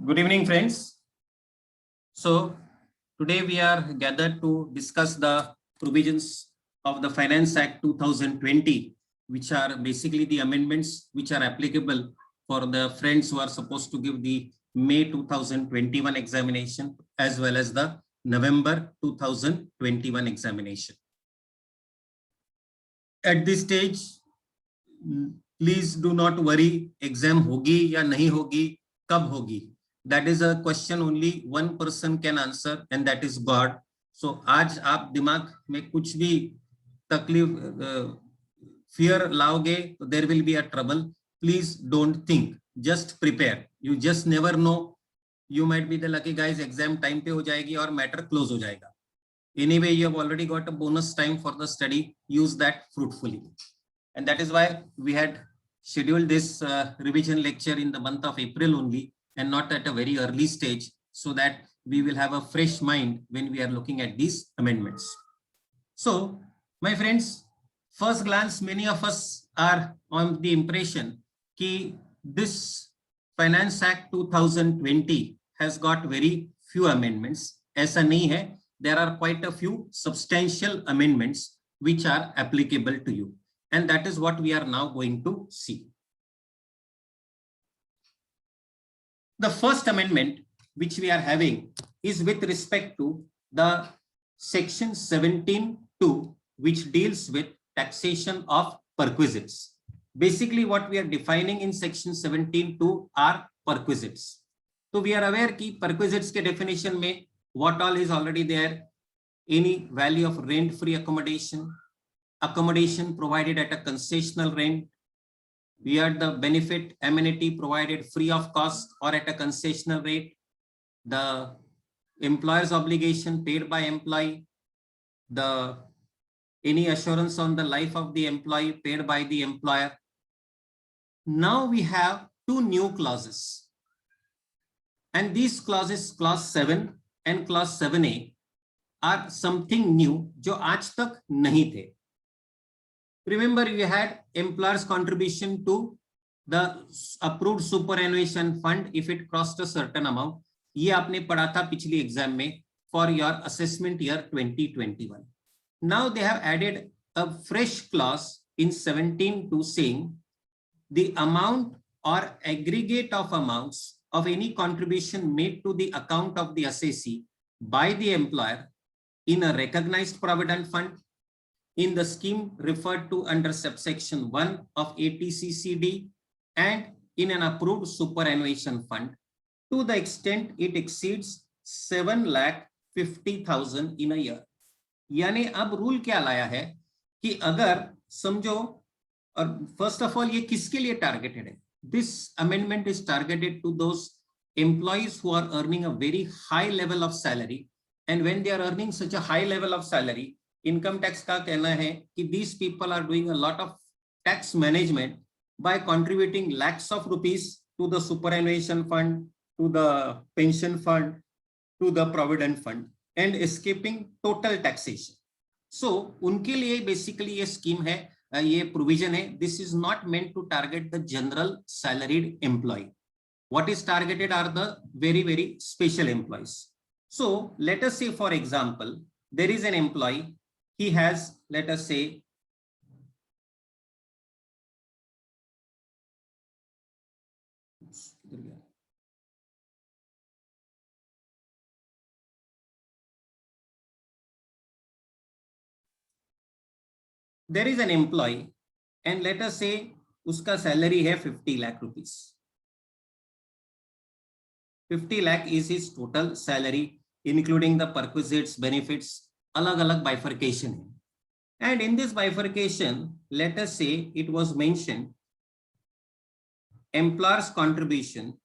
Good evening, friends. So, today we are gathered to discuss the provisions of the Finance Act 2020, which are basically the amendments which are applicable for the friends who are supposed to give the May 2021 examination as well as the November 2021 examination. At this stage, please do not worry, exam hogi ya nahi hogi, kab hogi. That is a question only one person can answer, and that is God. So आज आप दिमाग में कुछ भी तकलीफ fear लाओगे तो there will be a trouble. Please don't think, just prepare. You just never know. You might be the lucky guys, exam time पे हो जाएगी और matter close हो जाएगा. Anyway, you have already got a bonus time for the study. Use that fruitfully. And that is why we had scheduled this revision lecture in the month of April only, and not at a very early stage, so that we will have a fresh mind when we are looking at these amendments. So, my friends, first glance, many of us are on the impression that this Finance Act 2020 has got very few amendments. ऐसा नहीं है. There are quite a few substantial amendments which are applicable to you. And that is what we are now going to see. The first amendment which we are having is with respect to the section 17(2), which deals with taxation of perquisites. Basically, what we are defining in section 17(2) are perquisites. So we are aware that perquisites के definition में what all is already there: any value of rent-free accommodation, accommodation provided at a concessional rent, we had the benefit amenity provided free of cost or at a concessional rate, the employer's obligation paid by employee, the any assurance on the life of the employee paid by the employer. Now we have two new clauses, and these clauses, clause 7 and clause 7A, are something new जो आज तक नहीं थे. Remember, you had employer's contribution to the approved superannuation fund if it crossed a certain amount. ये आपने पढ़ा था पिछली एग्जाम में for your assessment year 2021. Now they have added a fresh clause in 17(2) saying the amount or aggregate of amounts of any contribution made to the account of the assessee by the employer in a recognized provident fund, in the scheme referred to under subsection 1 of ATCCD, and in an approved superannuation fund, to the extent it exceeds 7,50,000 in a year. यानी अब rule क्या लाया है कि अगर समझो, और first of all ये किसके लिए टारगेटेड है? This amendment is targeted to those employees who are earning a very high level of salary, and when they are earning such a high level of salary, income tax का कहना है कि these people are doing a lot of tax management by contributing lakhs of rupees to the superannuation fund, to the pension fund, to the provident fund, and escaping total taxation. So उनके लिए basically ये scheme है, ये provision है. This is not meant to target the general salaried employee. What is targeted are the very, very special employees. So let us say, for example, there is an employee, he has, let us say, there is an employee, and let us say उसका salary है 50 lakh rupees. 50 lakh is his total salary, including the perquisites, benefits, अलग-अलग bifurcation है. And in this bifurcation, let us say it was mentioned employer's contribution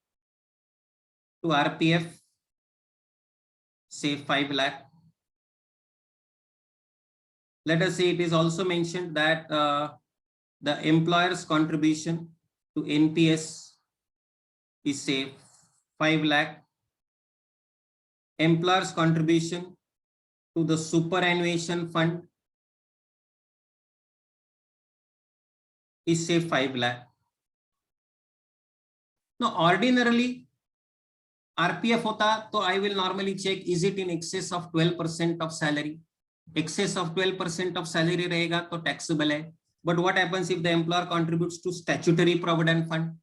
to RPF, say 5 lakh. Let us say it is also mentioned that the employer's contribution to NPS is, say, 5 lakh. Employer's contribution to the superannuation fund is, say, 5 lakh. Now, ordinarily, RPF होता तो I will normally check is it in excess of 12% of salary, excess of 12% of salary रहेगा तो taxable है. But what happens if the employer contributes to statutory provident fund,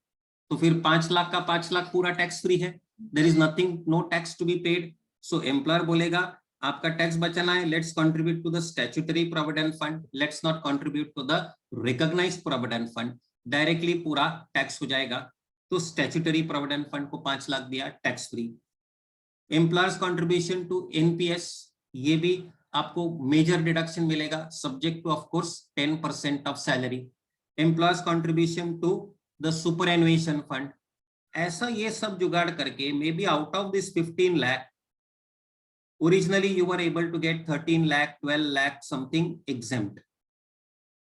तो फिर 5 लाख का 5 लाख पूरा tax free है, there is nothing, no tax to be paid. So employer बोलेगा आपका टैक्स बचाना है, let's contribute to the statutory provident fund, let's not contribute to the recognised provident fund, directly पूरा टैक्स हो जाएगा. तो स्टैट्यूटरी प्रोविडेंट फंड को 5 लाख दिया tax free. Employer's contribution to NPS, ये भी आपको मेजर डिडक्शन मिलेगा, subject to of course 10% of salary. Employer's contribution to the superannuation fund, ऐसा ये सब जुगाड़ करके may be out of this 15 lakh originally you were able to get 13 lakh 12 lakh something exempt.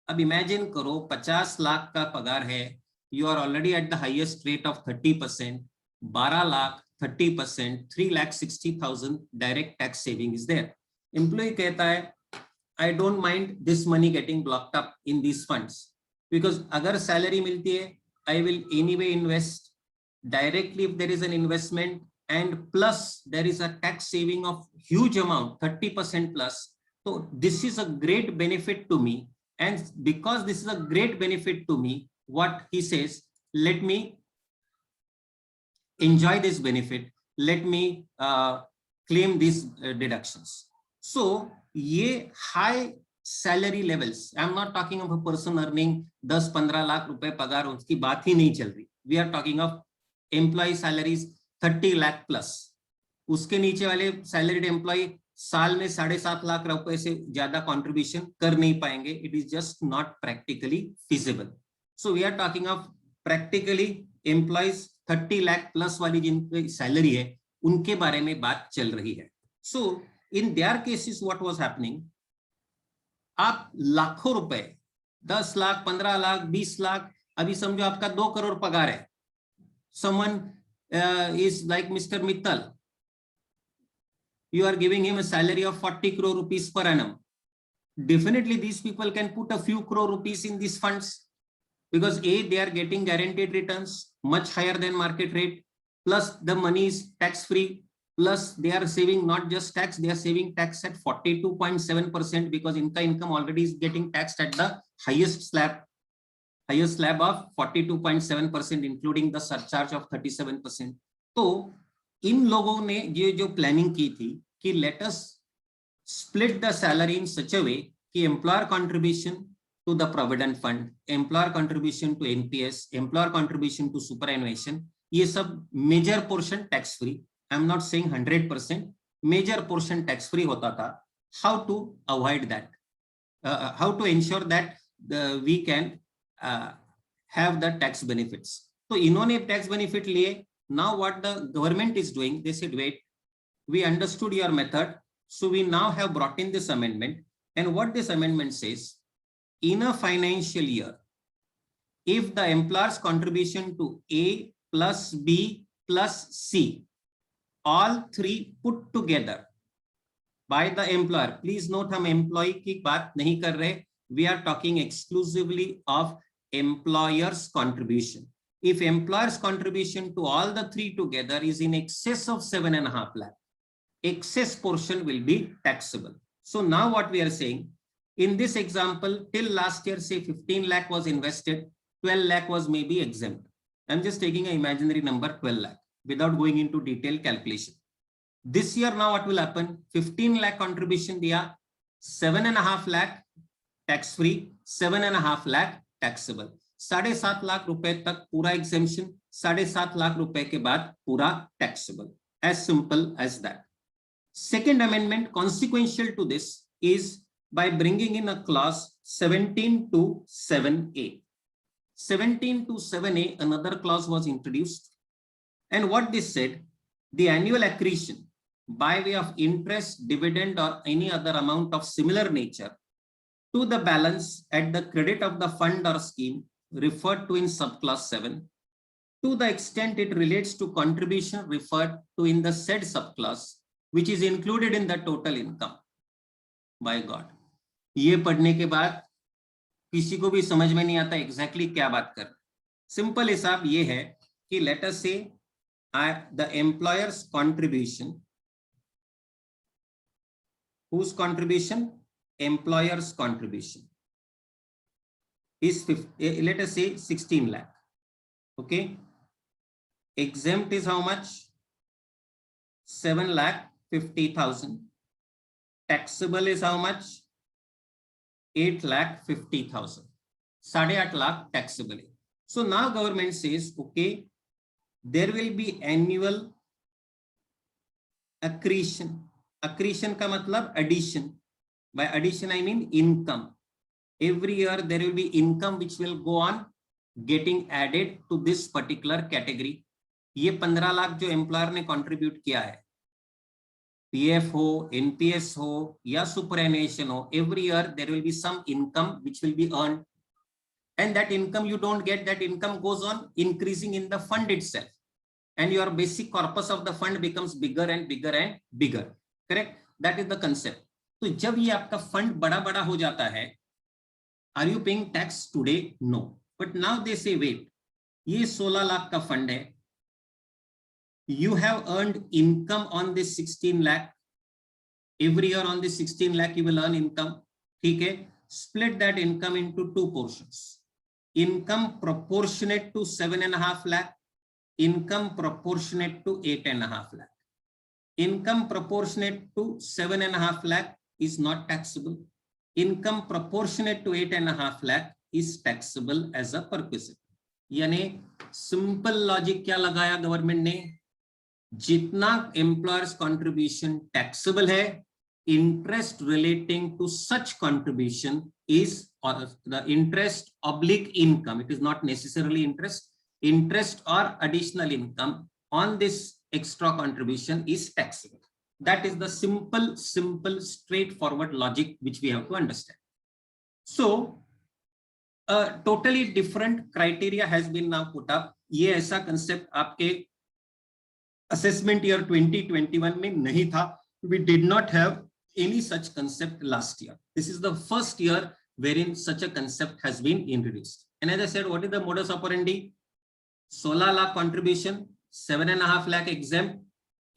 अब इमेजिन करो 50 लाख का पगार है, you are already at the highest rate of 30%, 12 lakh 30%, 3,60,000 direct tax saving is there. Employee कहता है I don't mind this money getting blocked up in this funds, because अगर salary मिलती है I will anyway invest directly if there is an investment, and plus there is a tax saving of huge amount 30% plus. So this is a great benefit to me, and because this is a great benefit to me, what he says, let me enjoy this benefit, let me claim these deductions. So ye high salary levels, I am not talking of a person earning 10-15 lakh रुपए पगार, उसकी बात ही नहीं चल रही. We are talking of employee salaries 30 lakh plus. उसके नीचे वाले सैलरीड एम्प्लॉय साल में 7.5 लाख रुपए से ज्यादा कंट्रीब्यूशन कर नहीं पाएंगे. It is just not practically feasible. So we are talking of practically employees 30 lakh plus वाली जिनकी सैलरी है, उनके बारे में बात चल रही है. So in their cases what was happening, आप लाखों रुपए 10 लाख 15 लाख 20 लाख, अभी समझो आपका 2 करोड़ पगार है, someone is like Mr. Mittal, you are giving him a salary of 40 crore rupees per annum. Definitely these people can put a few crore rupees in these funds, because A, they are getting guaranteed returns much higher than market rate, plus the money is tax free, plus they are saving not just tax, they are saving tax at 42.7%, because income already is getting taxed at the highest slab of 42.7%, including the surcharge of 37%. तो इन लोगों ने ये जो planning की थी कि let us split the salary in such a way कि employer contribution to the provident fund, employer contribution to NPS, employer contribution to superannuation, ये सब major portion tax free. I'm not saying 100%, major portion tax free होता था. How to avoid that? How to ensure that we can have the tax benefits? तो इन्होंने tax benefit लिए. Now what the government is doing, they said, wait, we understood your method, so we now have brought in this amendment. And what this amendment says, in a financial year, if the employer's contribution to A plus B plus C, all three put together by the employer, please note हम employee की बात नहीं कर रहे, we are talking exclusively of employer's contribution. If employer's contribution to all the three together is in excess of 7.5 lakh, excess portion will be taxable. So now what we are saying, in this example, till last year, say 15 lakh was invested, 12 lakh was maybe exempt. I'm just taking an imaginary number, 12 lakh, without going into detailed calculation. This year now what will happen, 15 lakh contribution diya, 7.5 lakh tax free, 7.5 lakh taxable. 7.5 lakh रुपए तक पूरा exemption, 7.5 lakh रुपए के बाद पूरा taxable. As simple as that. Second amendment consequential to this is by bringing in a clause 17 to 7A. 17 to 7A, another clause was introduced. And what this said, the annual accretion by way of interest, dividend, or any other amount of similar nature to the balance at the credit of the fund or scheme referred to in subclass 7, to the extent it relates to contribution referred to in the said subclass, which is included in the total income. By God, ये पढ़ने के बाद किसी को भी समझ में नहीं आता exactly क्या बात कर. सिंपल हिसाब ये है कि let us say the employer's contribution. Whose contribution? Employer's contribution is let us say 16 lakh. Okay. Exempt is how much? 7,50,000. Taxable is how much? 8,50,000. 8.5 lakh taxable. So now government says, okay, there will be annual accretion. Accretion का मतलब addition. By addition I mean income. Every year there will be income which will go on getting added to this particular category. ये 15 लाख जो employer ने contribute किया है, PF हो, NPS हो या सुपरएनुएशन हो, every year there will be some income which will be earned, and that income you don't get, that income goes on increasing in the fund itself, and your basic corpus of the fund becomes bigger and bigger and bigger. Correct? That is the concept. तो जब ये आपका fund बड़ा बड़ा हो जाता है, are you paying tax today? No. But now they say wait, ये 16 लाख का फंड है, you have earned income on this 16 lakh. Every year on this 16 lakh you will earn income. ठीक है? Split that income into two portions. Income proportionate to 7.5 lakh. Income proportionate to 8.5 lakh. Income proportionate to 7.5 lakh is not taxable. Income proportionate to 8.5 lakh is taxable as a perquisite. यानी simple logic क्या लगाया government ने? जितना employer's contribution taxable है, interest relating to such contribution is the interest oblique income. It is not necessarily interest or additional income on this extra contribution is taxable. That is the simple straightforward logic which we have to understand. So a totally different criteria has been now put up. ये ऐसा concept आपके assessment year 2021 में नहीं था. We did not have any such concept last year. This is the first year wherein such a concept has been introduced. And as I said, what is the modus operandi? 16 lakh contribution, 7.5 lakh exempt,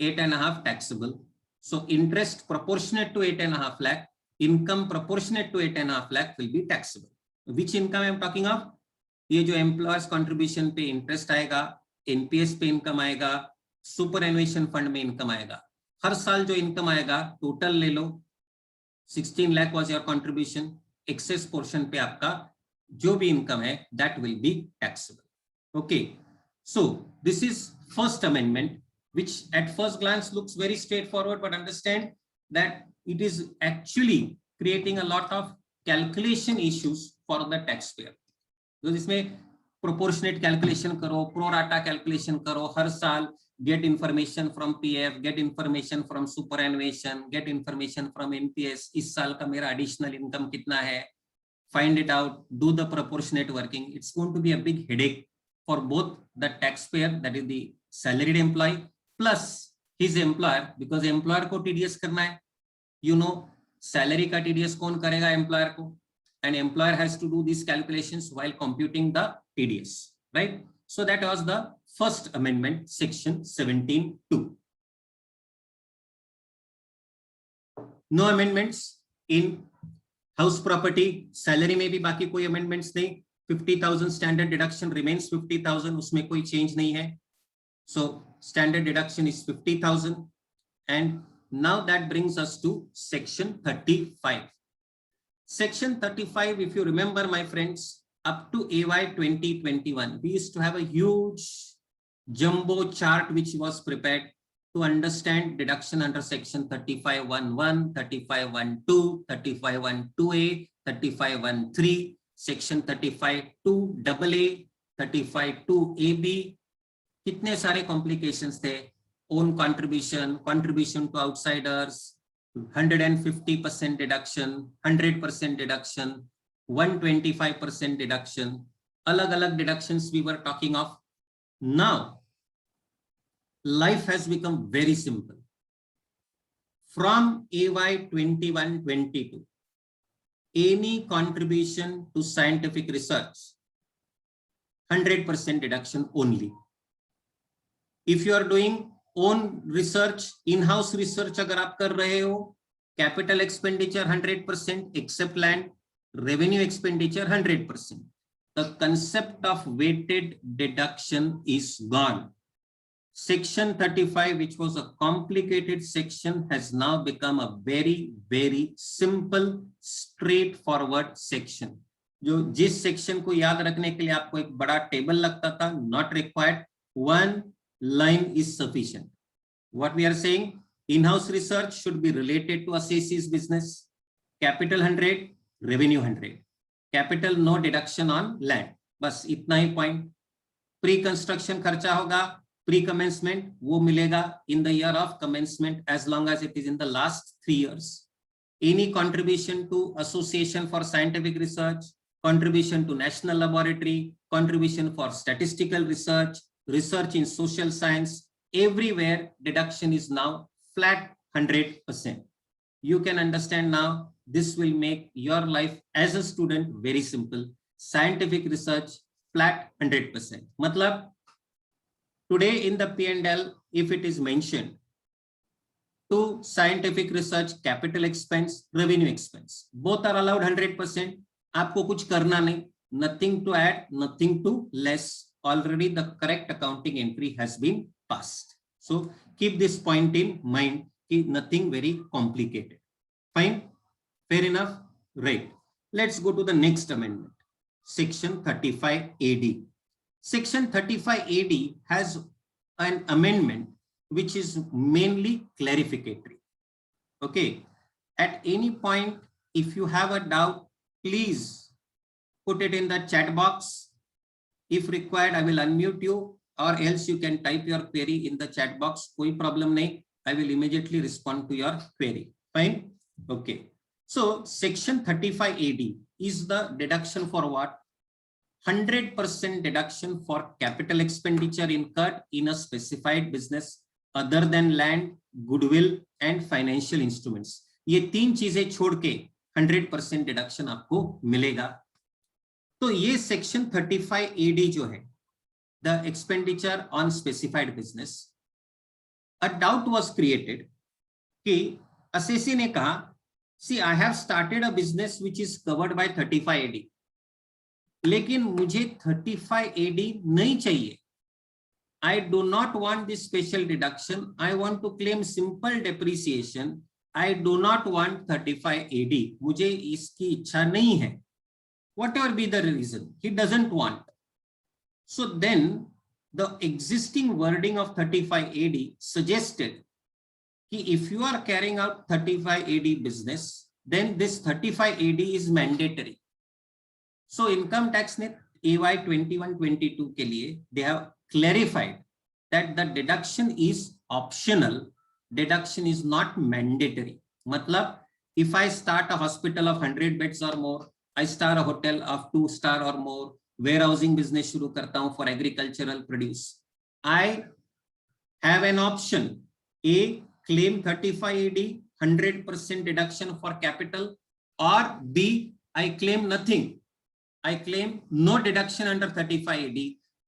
8.5 taxable. So interest proportionate to 8.5 lakh, income proportionate to 8.5 lakh will be taxable. Which income I am talking of? ये जो employers contribution पे interest आएगा, NPS पे income आएगा, superannuation fund में income आएगा. हर साल जो इनकम आएगा टोटल ले लो, 16 lakh was your contribution, excess portion पे आपका जो भी इनकम है that will be taxable. Okay, so this is first amendment which at first glance looks very straightforward, but understand that it is actually creating a lot of calculation issues for the taxpayer. तो इसमें proportionate calculation करो, pro rata calculation करो, हर साल get information from PF, get information from superannuation, get information from NPS, इस साल का मेरा additional income कितना है, find it out, do the proportionate working. It's going to be a big headache for both the taxpayer, that is the salaried employee, plus his employer, because employer को TDS करना है. You know, salary का TDS कौन करेगा? employer को. And employer has to do these calculations while computing the TDS, right? So that was the first amendment, section 17(2). No amendments in house property. Salary में भी बाकी कोई amendments नहीं. 50,000 standard deduction remains 50,000, उसमें कोई change नहीं है. So standard deduction is 50,000. And now that brings us to section 35. Section 35, if you remember, my friends, up to AY 2021, we used to have a huge jumbo chart which was prepared to understand deduction under section 35(1)(1), 35(1)(2), 35(1)(2)A, 35(1)(3), section 35(2)AA, 35(2)AB. कितने सारे complications थे. Own contribution, contribution to outsiders, 150% deduction, 100% deduction, 125% deduction, अलग अलग deductions we were talking of. Now life has become very simple. From AY 21-22, any contribution to scientific research, 100% deduction only. If you are doing own research, in-house research अगर आप कर रहे हो, capital expenditure 100% except land, revenue expenditure 100%. The concept of weighted deduction is gone. Section 35, which was a complicated section, has now become a very, very simple, straightforward section. जो जिस section को याद रखने के लिए आपको एक बड़ा टेबल लगता था, not required, one line is sufficient. What we are saying, in-house research should be related to assessee's business. Capital 100, revenue 100. Capital no deduction on land. बस इतना ही point. Pre-construction खर्चा होगा, pre-commencement वो मिलेगा in the year of commencement as long as it is in the last 3 years. Any contribution to Association for Scientific Research, contribution to National Laboratory, contribution for statistical research, research in social science, everywhere deduction is now flat 100%. You can understand now, this will make your life as a student very simple. Scientific research flat 100%. Matlab, today in the P&L, if it is mentioned, to scientific research, capital expense, revenue expense, both are allowed 100%. आपको कुछ करना नहीं, nothing to add, nothing to less. Already the correct accounting entry has been passed. So keep this point in mind, nothing very complicated. Fine, fair enough, right? Let's go to the next amendment, section 35 AD. Section 35 AD has an amendment which is mainly clarificatory. Okay, at any point, if you have a doubt, please put it in the chat box. If required, I will unmute you, or else you can type your query in the chat box. Koi problem nahi, I will immediately respond to your query. Fine. Okay. So section 35 AD is the deduction for what? 100% deduction for capital expenditure incurred in a specified business other than land, goodwill and financial instruments. ये तीन चीजें छोड़ के 100% deduction आपको मिलेगा. तो ये section 35 AD जो है, the expenditure on specified business, a doubt was created कि assessee ने कहा, see I have started a business which is covered by 35 AD. लेकिन मुझे 35 AD नहीं चाहिए. I do not want this special deduction. I want to claim simple depreciation. I do not want 35 AD. मुझे इसकी इच्छा नहीं है. Whatever be the reason, he doesn't want. So then the existing wording of 35 AD suggested that if you are carrying out 35 AD business, then this 35 AD is mandatory. So income tax net AY 21-22 के लिए they have clarified that the deduction is optional. Deduction is not mandatory. मतलब if I start a hospital of 100 beds or more, I start a hotel of 2 star or more, warehousing business शुरू करता हूँ for agricultural produce, I have an option: A, claim 35 AD 100% deduction for capital, or B, I claim nothing. I claim no deduction under 35 AD.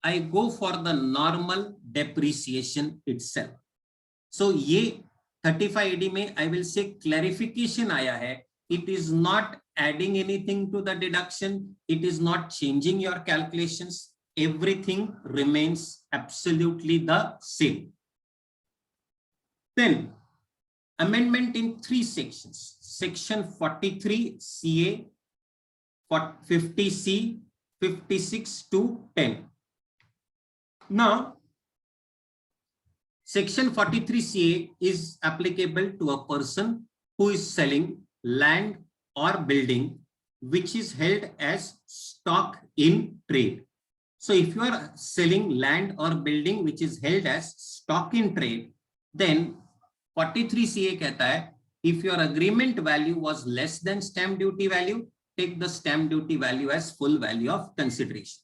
I go for the normal depreciation itself. So ये 35 AD में I will say clarification आया है. It is not adding anything to the deduction. It is not changing your calculations. Everything remains absolutely the same. Then amendment in 3 sections. Section 43 CA, 50C, 56 to 10. Now, section 43 CA is applicable to a person who is selling land or building which is held as stock in trade. So if you are selling land or building which is held as stock in trade, then 43 CA कहता है, if your agreement value was less than stamp duty value, take the stamp duty value as full value of consideration.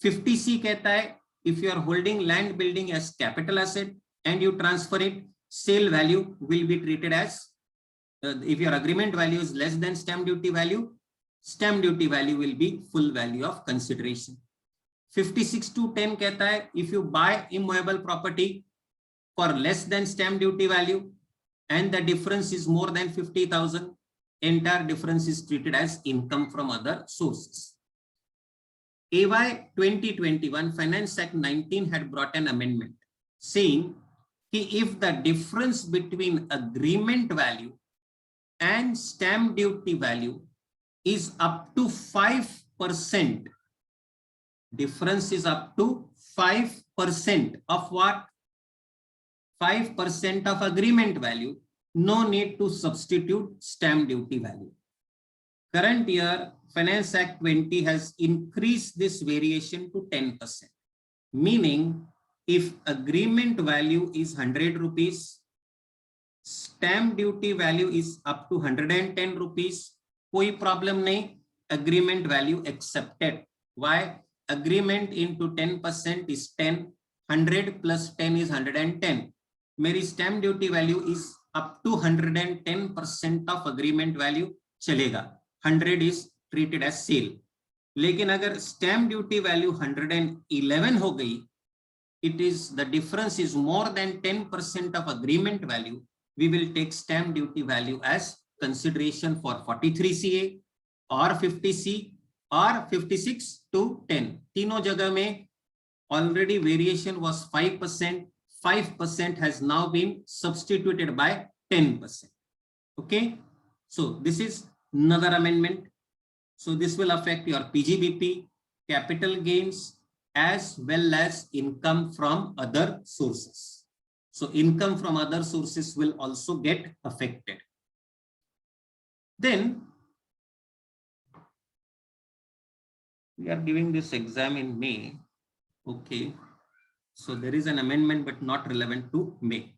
50C कहता है, if you are holding land building as capital asset and you transfer it, sale value will be treated as, if your agreement value is less than stamp duty value will be full value of consideration. 56(2)(10 कहता है if you buy immovable property for less than stamp duty value and the difference is more than 50,000, entire difference is treated as income from other sources. AY 2021 Finance Act 19 had brought an amendment saying that if the difference between agreement value and stamp duty value is up to 5%, difference is up to 5% of what? 5% of agreement value, no need to substitute stamp duty value. Current year, Finance Act 20 has increased this variation to 10%, meaning if agreement value is 100 rupees, stamp duty value is up to 110 rupees, koi problem nahi, agreement value accepted. Why? Agreement into 10% is 10, 100 plus 10 is 110. Meri stamp duty value is up to 110% of agreement value chalega. 100 is treated as sale. लेकिन अगर stamp duty value 111 हो गई, it is the difference is more than 10% of agreement value, we will take stamp duty value as consideration for 43CA or 50C or 56 to 10. तीनों जगह में already variation was 5%. 5% has now been substituted by 10%. Okay, so this is another amendment. So this will affect your PGBP, capital gains, as well as income from other sources. So income from other sources will also get affected. Then we are giving this exam in May. Okay. So there is an amendment, but not relevant to May.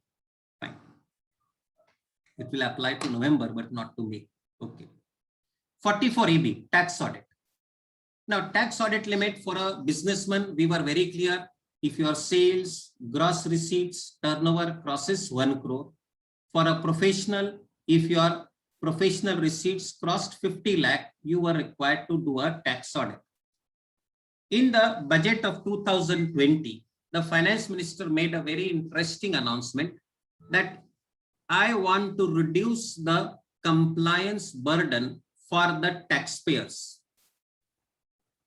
Fine. It will apply to November, but not to May. Okay. 44EB, tax audit. Now, tax audit limit for a businessman, we were very clear. If your sales, gross receipts, turnover crosses 1 crore. For a professional, if your professional receipts crossed 50 lakh, you were required to do a tax audit. In the budget of 2020, the finance minister made a very interesting announcement that I want to reduce the compliance burden for the taxpayers.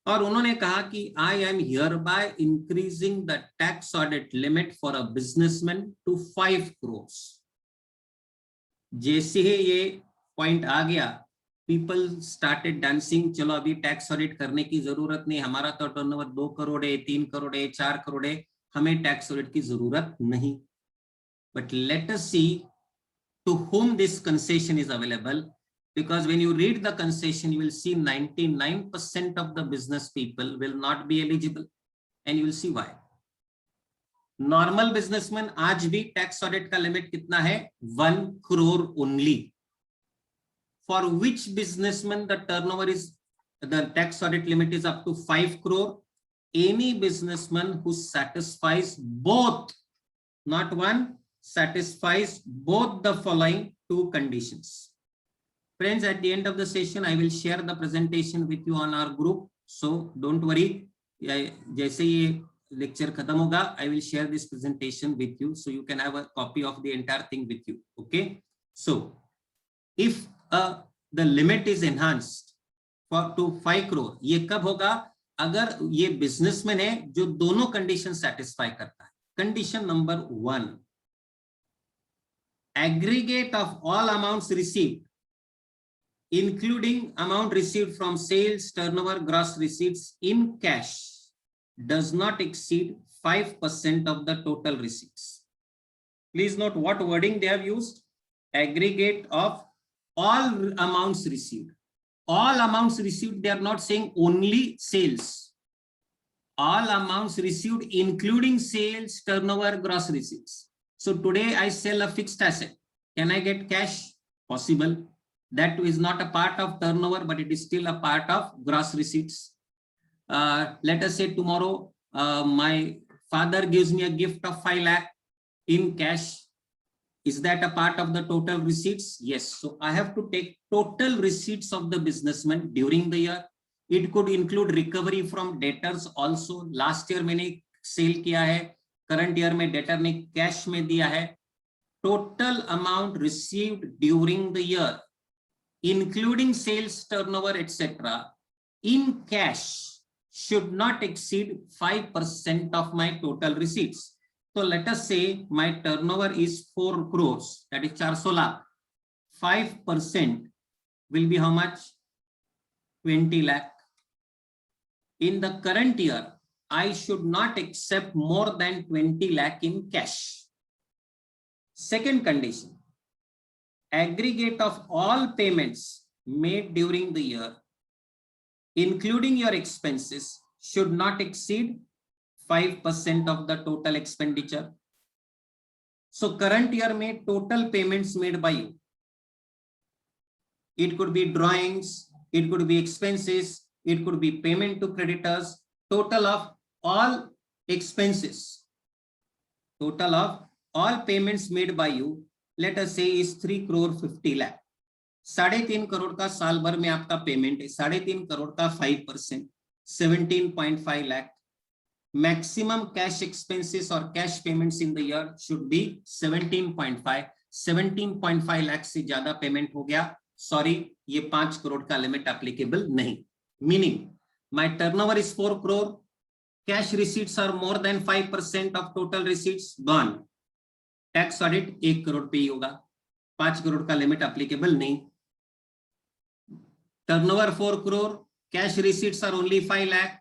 और उन्होंने कहा कि I am hereby increasing the tax audit limit for a businessman to 5 crores. जैसे ही ये point आ गया, people started dancing. चलो अभी tax audit करने की जरूरत नहीं, हमारा तो टर्नओवर 2 करोड़ है, 3 करोड़ है, 4 करोड़ है, हमें टैक्स ऑडिट की जरूरत नहीं. But let us see to whom this concession is available, because when you read the concession, you will see 99% of the business people will not be eligible, and you will see why. Normal businessman आज भी tax audit का limit कितना है? 1 crore only. For which businessman the turnover is, the tax audit limit is up to 5 crore. Any businessman who satisfies both, not one, satisfies both the following 2 conditions. Friends, at the end of the session, I will share the presentation with you on our group. So don't worry. जैसे ये lecture खत्म होगा, I will share this presentation with you, so you can have a copy of the entire thing with you. Okay. So if the limit is enhanced to 5 crore, ये कब होगा? अगर ये businessman है जो दोनों कंडीशन सेटिस्फाई करता है. Condition number 1, aggregate of all amounts received, including amount received from sales, turnover, gross receipts in cash, does not exceed 5% of the total receipts. Please note what wording they have used. Aggregate of all amounts received. All amounts received, they are not saying only sales. All amounts received including sales, turnover, gross receipts. So today I sell a fixed asset. Can I get cash? Possible. That is not a part of turnover, but it is still a part of gross receipts. Let us say tomorrow my father gives me a gift of 5 lakh in cash. Is that a part of the total receipts? Yes. So I have to take total receipts of the businessman during the year. It could include recovery from debtors also. Last year मैंने cell किया है, current year में debtor ने cash में दिया है. Total amount received during the year, including sales, turnover, etc., in cash should not exceed 5% of my total receipts. So let us say my turnover is 4 crores, that is 400 lakh. 5% will be how much? 20 lakh. In the current year, I should not accept more than 20 lakh in cash. Second condition, aggregate of all payments made during the year, including your expenses, should not exceed 5% of the total expenditure. So current year में total payments made by you, it could be drawings, it could be expenses, it could be payment to creditors, total of all expenses, total of all payments made by you, let us say is 3 crore 50 lakh. 3.5 crore का साल भर में आपका payment है, 3.5 करोड़ का 5%, 17.5 lakh. Maximum cash expenses or cash payments in the year should be 17.5. 17.5 lakh से ज्यादा payment हो गया, सॉरी ये 5 करोड़ का लिमिट एप्लीकेबल नहीं. Meaning my turnover is 4 crore, cash receipts are more than 5% of total receipts, gone. Tax audit 1 crore पे ही होगा, 5 करोड़ का लिमिट एप्लीकेबल नहीं. Turnover 4 crore, cash receipts are only 5 lakh,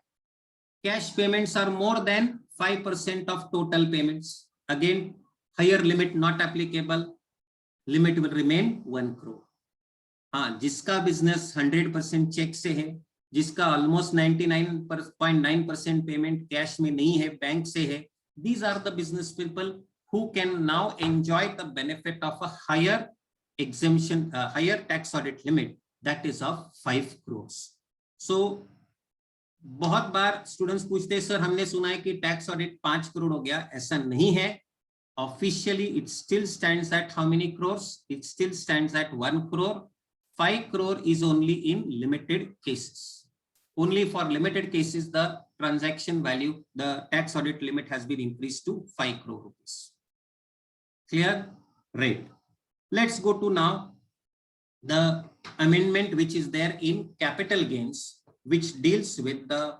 cash payments are more than 5% of total payments, again higher limit not applicable, limit will remain 1 crore. हाँ, जिसका business 100% check से है, जिसका ऑलमोस्ट 99.9% पेमेंट कैश में नहीं है, बैंक से है, these are the business people who can now enjoy the benefit of a higher exemption, higher tax audit limit, that is of 5 crores. So बहुत बार स्टूडेंट्स पूछते हैं, सर हमने सुना है कि टैक्स ऑडिट 5 करोड़ हो गया. ऐसा नहीं है. Officially it still stands at how many crores? It still stands at 1 crore. 5 crore is only in limited cases. Only for limited cases the transaction value, the tax audit limit has been increased to 5 crore rupees. Clear? Right. Let's go to now the amendment which is there in capital gains, which deals with the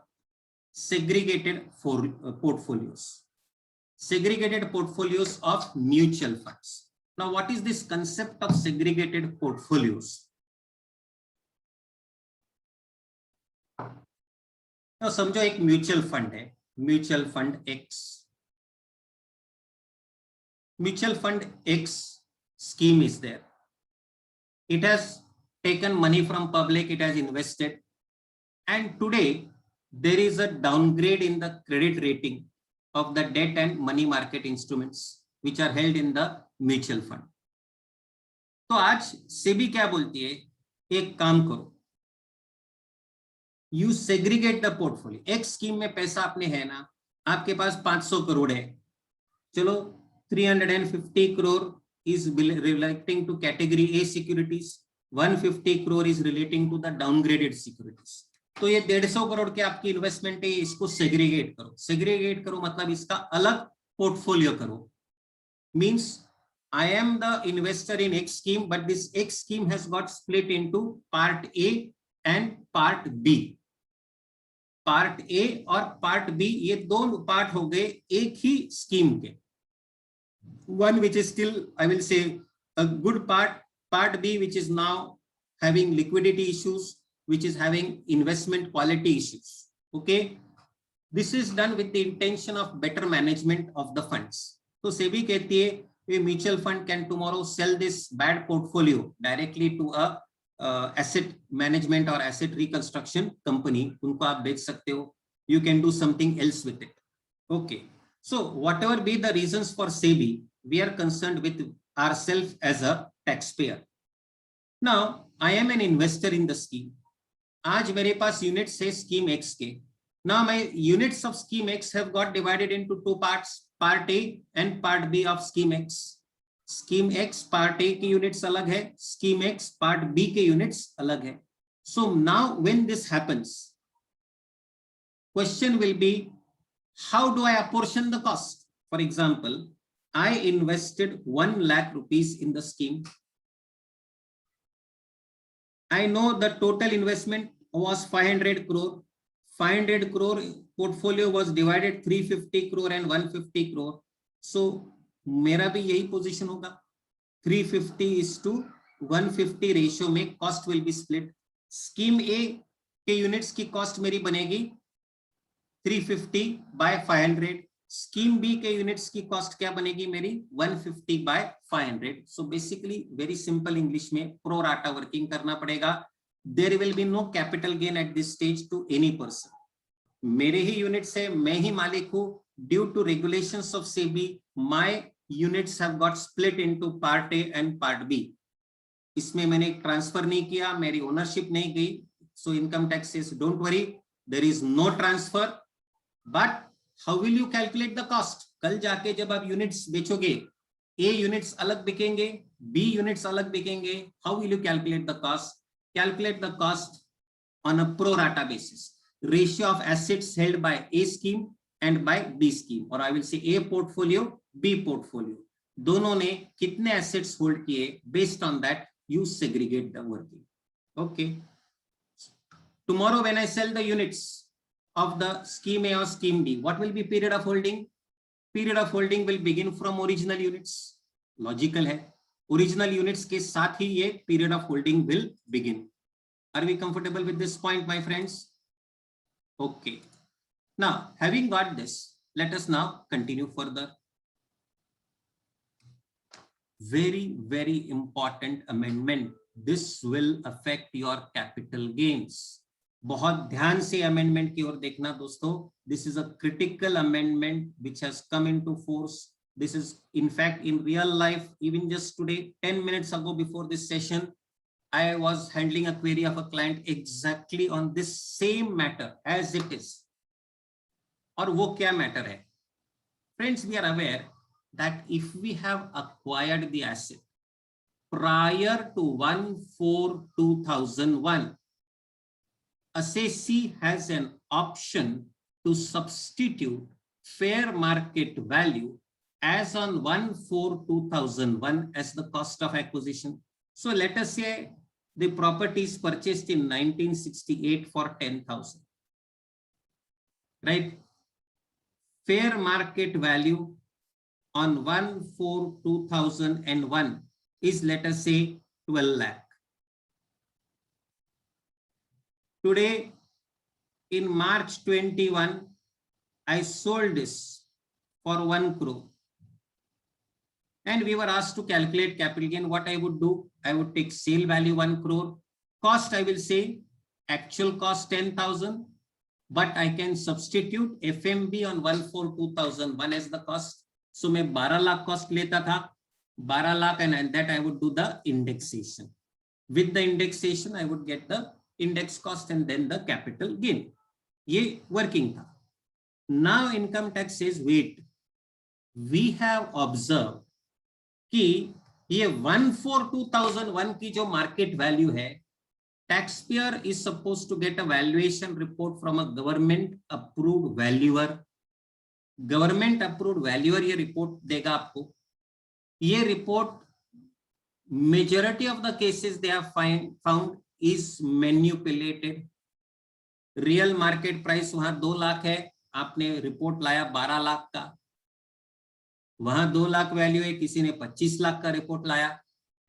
segregated portfolios. Segregated portfolios of mutual funds. Now, what is this concept of segregated portfolios? Now, समझो एक mutual fund है, mutual fund x. Mutual fund X scheme is there. It has taken money from public, it has invested, and today there is a downgrade in the credit rating of the debt and money market instruments which are held in the mutual fund. तो आज सेबी क्या बोलती है, एक काम करो, you segregate the portfolio. X scheme में पैसा आपने है ना, आपके पास 500 करोड़ है, चलो 350 crore is relating to category A securities, 150 crore is relating to the downgraded securities. तो ये 150 करोड़ के आपकी इन्वेस्टमेंट है, इसको सेग्रीगेट करो. सेग्रीगेट करो मतलब इसका अलग पोर्टफोलियो करो. Means I am the investor in X scheme, but this X scheme has got split into part A and part B. Part A और part B ये दो पार्ट हो गए एक ही स्कीम के. One which is still, I will say, a good part, part B which is now having liquidity issues, which is having investment quality issues. Okay, this is done with the intention of better management of the funds. So SEBI कहती है a mutual fund can tomorrow sell this bad portfolio directly to a asset management or asset reconstruction company. उनको आप बेच सकते हो. You can do something else with it. Okay. So whatever be the reasons for SEBI, we are concerned with ourselves as a taxpayer. Now, I am an investor in the scheme. आज मेरे पास units है scheme X के. Now my units of scheme X have got divided into two parts, part A and part B of scheme X. Scheme X part A की units अलग है, scheme X part B के units अलग है. So now when this happens, question will be, how do I apportion the cost? For example, I invested 1 lakh rupees in the scheme. I know the total investment was 500 crore. 500 crore portfolio was divided 350 crore and 150 crore. So मेरा भी यही position होगा. 350 is to 150 ratio में cost will be split. Scheme A के units की cost मेरी बनेगी 350 by 500. Scheme B के units की cost क्या बनेगी मेरी 150 by 500. So basically very simple English में pro rata working करना पड़ेगा. There will be no capital gain at this stage to any person. मेरे ही units है, मैं ही मालिक हूँ. Due to regulations of SEBI, my units have got split into part A and part B. इसमें मैंने transfer नहीं किया, मेरी ओनरशिप नहीं गई. So income tax says don't worry, there is no transfer. But how will you calculate the cost? कल जाके जब आप यूनिट्स बेचोगे, A यूनिट्स अलग बिकेंगे, B यूनिट्स अलग बिकेंगे. How will you calculate the cost? Calculate the cost on a pro rata basis. Ratio of assets held by A scheme and by B scheme, or I will say A portfolio, B portfolio. दोनों ने कितने assets hold किए, based on that you segregate the working. Okay. Tomorrow when I sell the units of the scheme A or scheme D, what will be period of holding? Period of holding will begin from original units. Logical है. Original units के साथ ही ये period of holding will begin. Are we comfortable with this point, my friends? Okay. Now, having got this, let us now continue further. Very, very important amendment. This will affect your capital gains. बहुत ध्यान से amendment की ओर देखना दोस्तों. This is a critical amendment which has come into force. This is in fact in real life, even just today, 10 minutes ago before this session, I was handling a query of a client exactly on this same matter as it is. और वो क्या matter है? Friends, we are aware that if we have acquired the asset prior to 1/4/2001, assessee has an option to substitute fair market value as on 1/4/2001 as the cost of acquisition. So let us say the property is purchased in 1968 for 10,000, right? Fair market value on 1/4/2001 is, let us say, 12 lakh. Today, in March 21, I sold this for 1 crore. And we were asked to calculate capital gain. What I would do, I would take sale value 1 crore. Cost, I will say, actual cost 10,000. But I can substitute FMB on 1/4/2001 as the cost. So मैं 12 lakh cost लेता था, 12 lakh, and that I would do the indexation. With the indexation, I would get the index cost and then the capital gain. ये working था. Now income tax says, wait, we have observed कि ये 1/4/2001 की जो market value है, taxpayer is supposed to get a valuation report from a government approved valuer. Government approved valuer ये report देगा आपको. ये report majority of the cases they have found is manipulated. Real market price वहां 2 लाख है, आपने report लाया 12 लाख का. वहां 2 लाख वैल्यू है, किसी ने 25 लाख का रिपोर्ट लाया,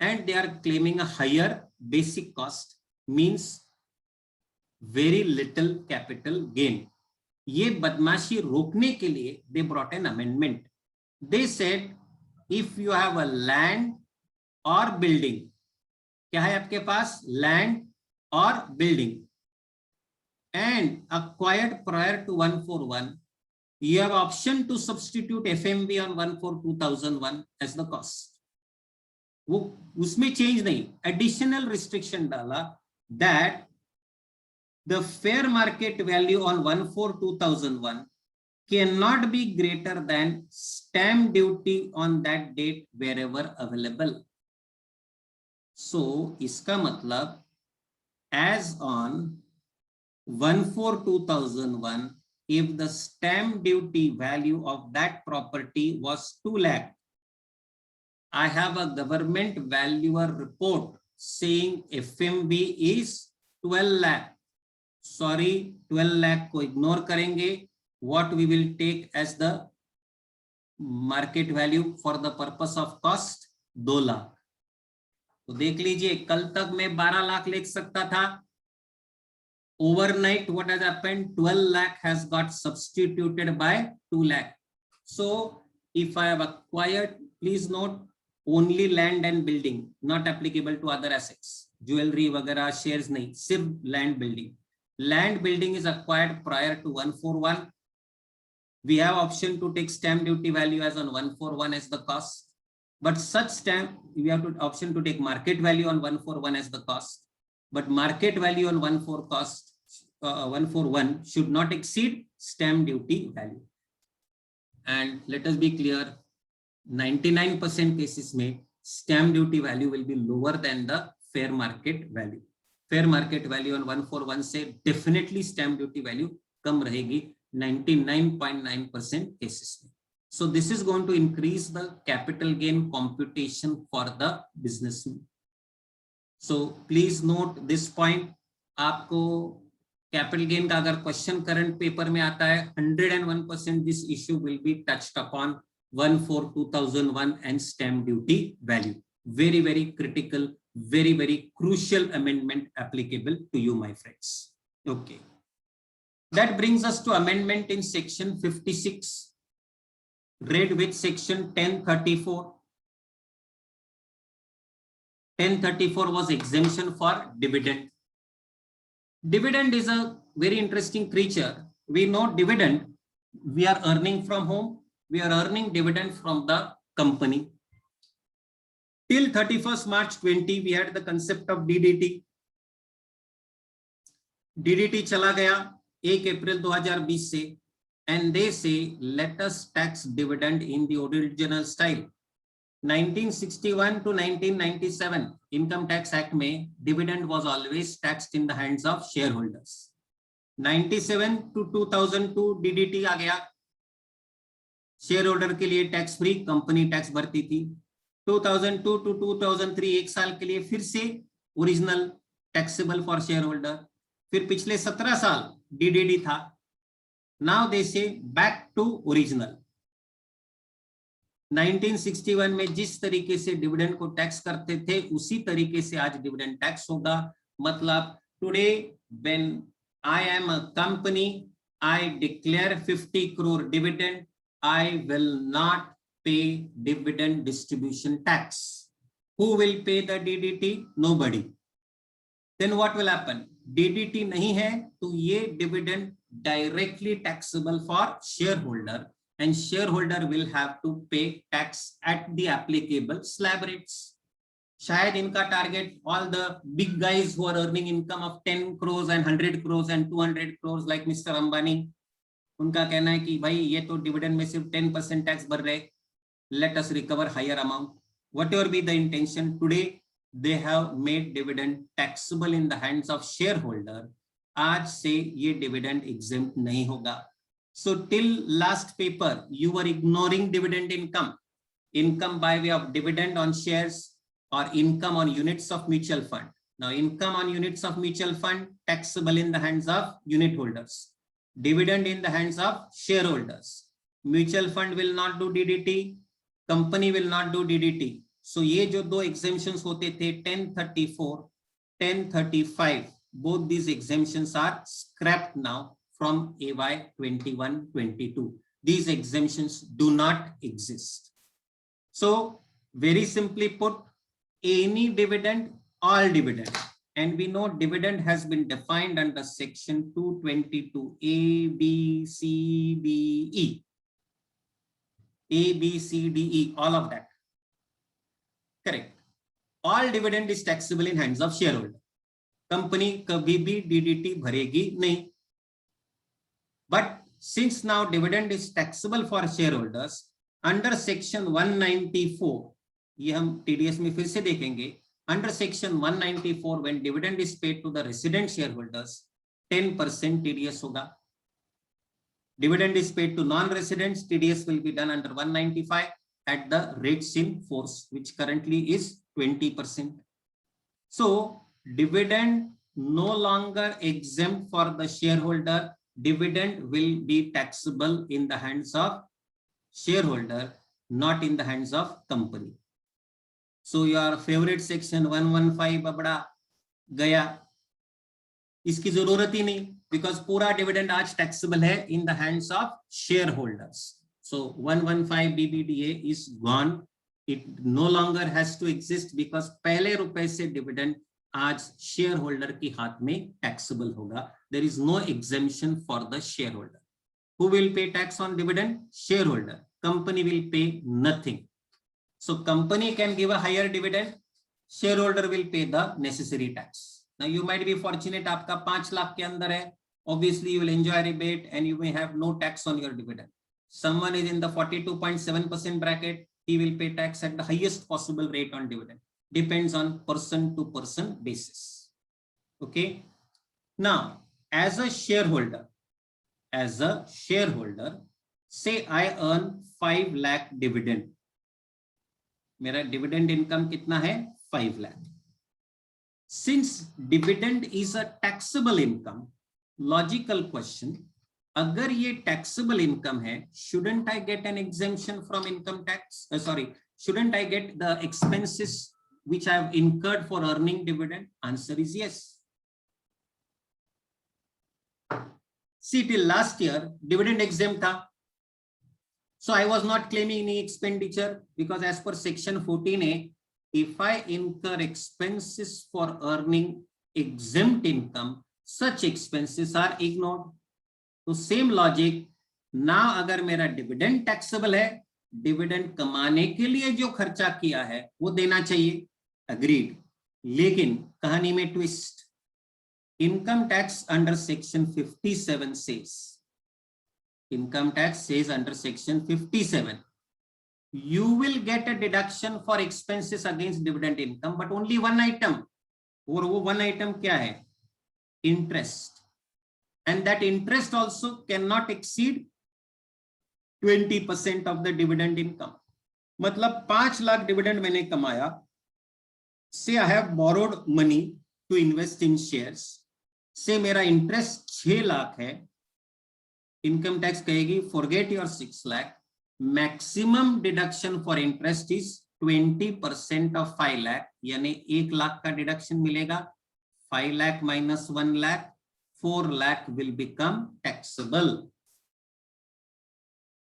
and they are claiming a higher basic cost, means very little capital gain. ये बदमाशी रोकने के लिए they brought an amendment. They said if you have a land or building, क्या है आपके पास? Land or building, and acquired prior to 1/4/1, you have option to substitute FMV on 1/4/2001 as the cost. वो उसमें change नहीं, additional restriction डाला that the fair market value on 1/4/2001 cannot be greater than stamp duty on that date wherever available. So इसका मतलब as on 1/4/2001 if the stamp duty value of that property was 2 lakh, I have a government valuer report saying FMV is 12 lakh. Sorry, 12 lakh को ignore करेंगे. What we will take as the market value for the purpose of cost? 2 lakh. तो देख लीजिए, कल तक मैं 12 लाख लिख सकता था. Overnight, what has happened? 12 lakh has got substituted by 2 lakh. So if I have acquired, please note, only land and building, not applicable to other assets, jewelry वगैरह, shares नहीं, सिर्फ land building. Land building is acquired prior to 141. We have option to take stamp duty value as on 141 as the cost, but such stamp we have to option to take market value on 141 as the cost, but market value on 141 should not exceed stamp duty value. And let us be clear, 99% cases में stamp duty value will be lower than the fair market value. Fair market value on 141 से definitely stamp duty value कम रहेगी 99.9% cases में. So this is going to increase the capital gain computation for the businessman. So please note this point. आपको capital gain का अगर question current paper में आता है, 101% this issue will be touched upon 1/4/2001 and stamp duty value. Very, very critical, very, very crucial amendment applicable to you, my friends. Okay. That brings us to amendment in section 56, read with section 1034. 1034 was exemption for dividend. Dividend is a very interesting creature. We know dividend, we are earning from home, we are earning dividend from the company. Till 31st March 20, we had the concept of DDT. DDT chala gaya 1 April 2020 se, and they say let us tax dividend in the original style. 1961 to 1997 Income Tax Act में dividend was always taxed in the hands of shareholders. 97 to 2002 DDT आ गया, shareholder के लिए tax free, company tax भरती थी. 2002 to 2003 एक साल के लिए फिर से original taxable for shareholder. फिर पिछले 17 साल DDT था. Now they say back to original. 1961 में जिस तरीके से डिविडेंड को टैक्स करते थे उसी तरीके से आज डिविडेंड टैक्स होगा. मतलब today when I am a company, I declare 50 crore dividend, I will not pay dividend distribution tax. Who will pay the DDT? Nobody. Then what will happen? DDT नहीं है तो ये dividend directly taxable for shareholder, and shareholder will have to pay tax at the applicable slab rates. शायद इनका target, all the big guys who are earning income of 10 crores and 100 crores and 200 crores like Mr. Ambani, उनका कहना है कि भाई ये तो dividend में सिर्फ 10% टैक्स भर रहे, let us recover higher amount. Whatever be the intention, today they have made dividend taxable in the hands of shareholder. आज से ये डिविडेंड exempt नहीं होगा. So till last paper, you were ignoring dividend income, income by way of dividend on shares or income on units of mutual fund. Now income on units of mutual fund taxable in the hands of unit holders, dividend in the hands of shareholders. Mutual fund will not do DDT, company will not do DDT. So ये जो दो exemptions होते थे 1034, 1035, both these exemptions are scrapped now from AY 21-22. These exemptions do not exist. So very simply put, any dividend, all dividend, and we know dividend has been defined under section 222 A, B, C, B, E. A, B, C, D, E, all of that. Correct. All dividend is taxable in hands of shareholder. Company कभी भी DDT भरेगी नहीं. But since now dividend is taxable for shareholders under section 194, ये हम TDS में फिर से देखेंगे, under section 194 when dividend is paid to the resident shareholders 10% TDS होगा. Dividend is paid to non-residents. TDS will be done under 195 at the rates in force, which currently is 20%. So dividend no longer exempt for the shareholder. Dividend will be taxable in the hands of shareholder, not in the hands of company. So your favorite section 115 बबड़ा गया, इसकी जरूरत ही नहीं, because पूरा dividend आज taxable है in the hands of shareholders. So 115 BBDA is gone. It no longer has to exist because पहले रुपए से डिविडेंड आज शेयर होल्डर के हाथ में टैक्सेबल होगा. There is no exemption for the shareholder. Who will pay tax on dividend? Shareholder. Company will pay nothing. So company can give a higher dividend. Shareholder will pay the necessary tax. Now you might be fortunate, आपका 5 लाख के अंदर है. Obviously you will enjoy rebate and you may have no tax on your dividend. Someone is in the 42.7% bracket. He will pay tax at the highest possible rate on dividend. Depends on person to person basis. Okay. Now, as a shareholder, say I earn 5 lakh dividend. मेरा dividend income कितना है? 5 lakh. Since dividend is a taxable income, logical question, अगर ये taxable income है, shouldn't I get an exemption from income tax? Shouldn't I get the expenses which I have incurred for earning dividend? Answer is yes. See, till last year, dividend exempt था. So I was not claiming any expenditure because as per section 14A, if I incur expenses for earning exempt income, such expenses are ignored. तो same logic, now अगर मेरा dividend taxable है, dividend कमाने के लिए जो खर्चा किया है वो देना चाहिए, agreed. लेकिन कहानी में twist, income tax under section 57 says, income tax says under section 57, you will get a deduction for expenses against dividend income, but only one item. और वो one item क्या है? Interest. And that interest also cannot exceed 20% of the dividend income. मतलब 5 lakh dividend मैंने कमाया. Say I have borrowed money to invest in shares. Say मेरा interest 6 lakh है. Income tax कहेगी forget your 6 lakh. Maximum deduction for interest is 20% of 5 lakh. यानी 1 लाख का deduction मिलेगा. 5 lakh minus 1 lakh. 4 lakh will become taxable.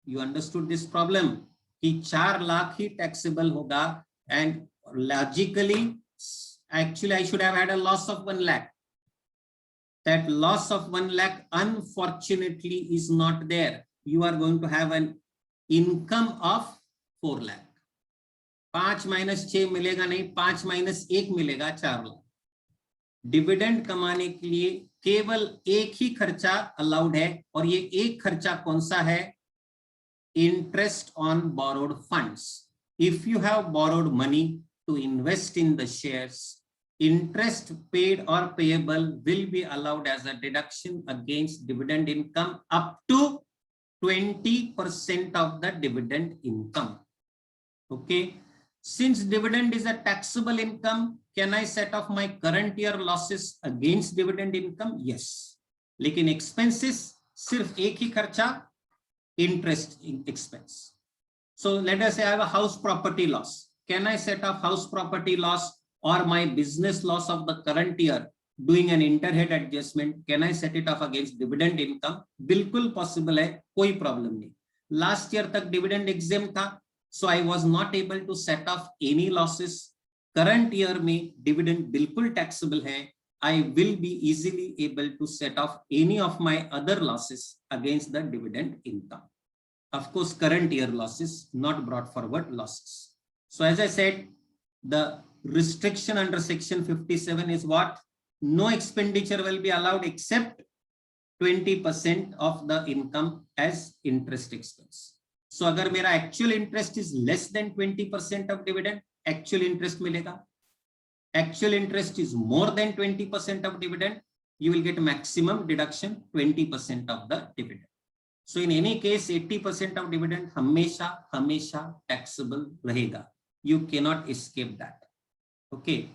You understood this problem? कि 4 लाख ही taxable होगा, and logically, actually I should have had a loss of 1 lakh. That loss of 1 lakh unfortunately is not there. You are going to have an income of 4 lakh. 5 minus 6 मिलेगा नहीं, 5 minus 1 मिलेगा 4 lakh. Dividend कमाने के लिए केवल एक ही खर्चा allowed है, और ये एक खर्चा कौन सा है? Interest on borrowed funds. If you have borrowed money to invest in the shares, interest paid or payable will be allowed as a deduction against dividend income up to 20% of the dividend income. Okay. Since dividend is a taxable income, can I set off my current year losses against dividend income? Yes. लेकिन expenses सिर्फ एक ही खर्चा, interest expense. So let us say I have a house property loss. Can I set off house property loss or my business loss of the current year doing an interhead adjustment? Can I set it off against dividend income? बिल्कुल possible है, कोई problem नहीं. Last year तक dividend exempt था, so I was not able to set off any losses. Current year में dividend बिल्कुल taxable है. I will be easily able to set off any of my other losses against the dividend income. Of course, current year losses, not brought forward losses. So as I said, the restriction under section 57 is what? No expenditure will be allowed except 20% of the income as interest expense. So अगर मेरा actual interest is less than 20% of dividend, actual interest मिलेगा. Actual interest is more than 20% of dividend, you will get maximum deduction 20% of the dividend. So in any case 80% of dividend हमेशा taxable रहेगा. You cannot escape that. Okay.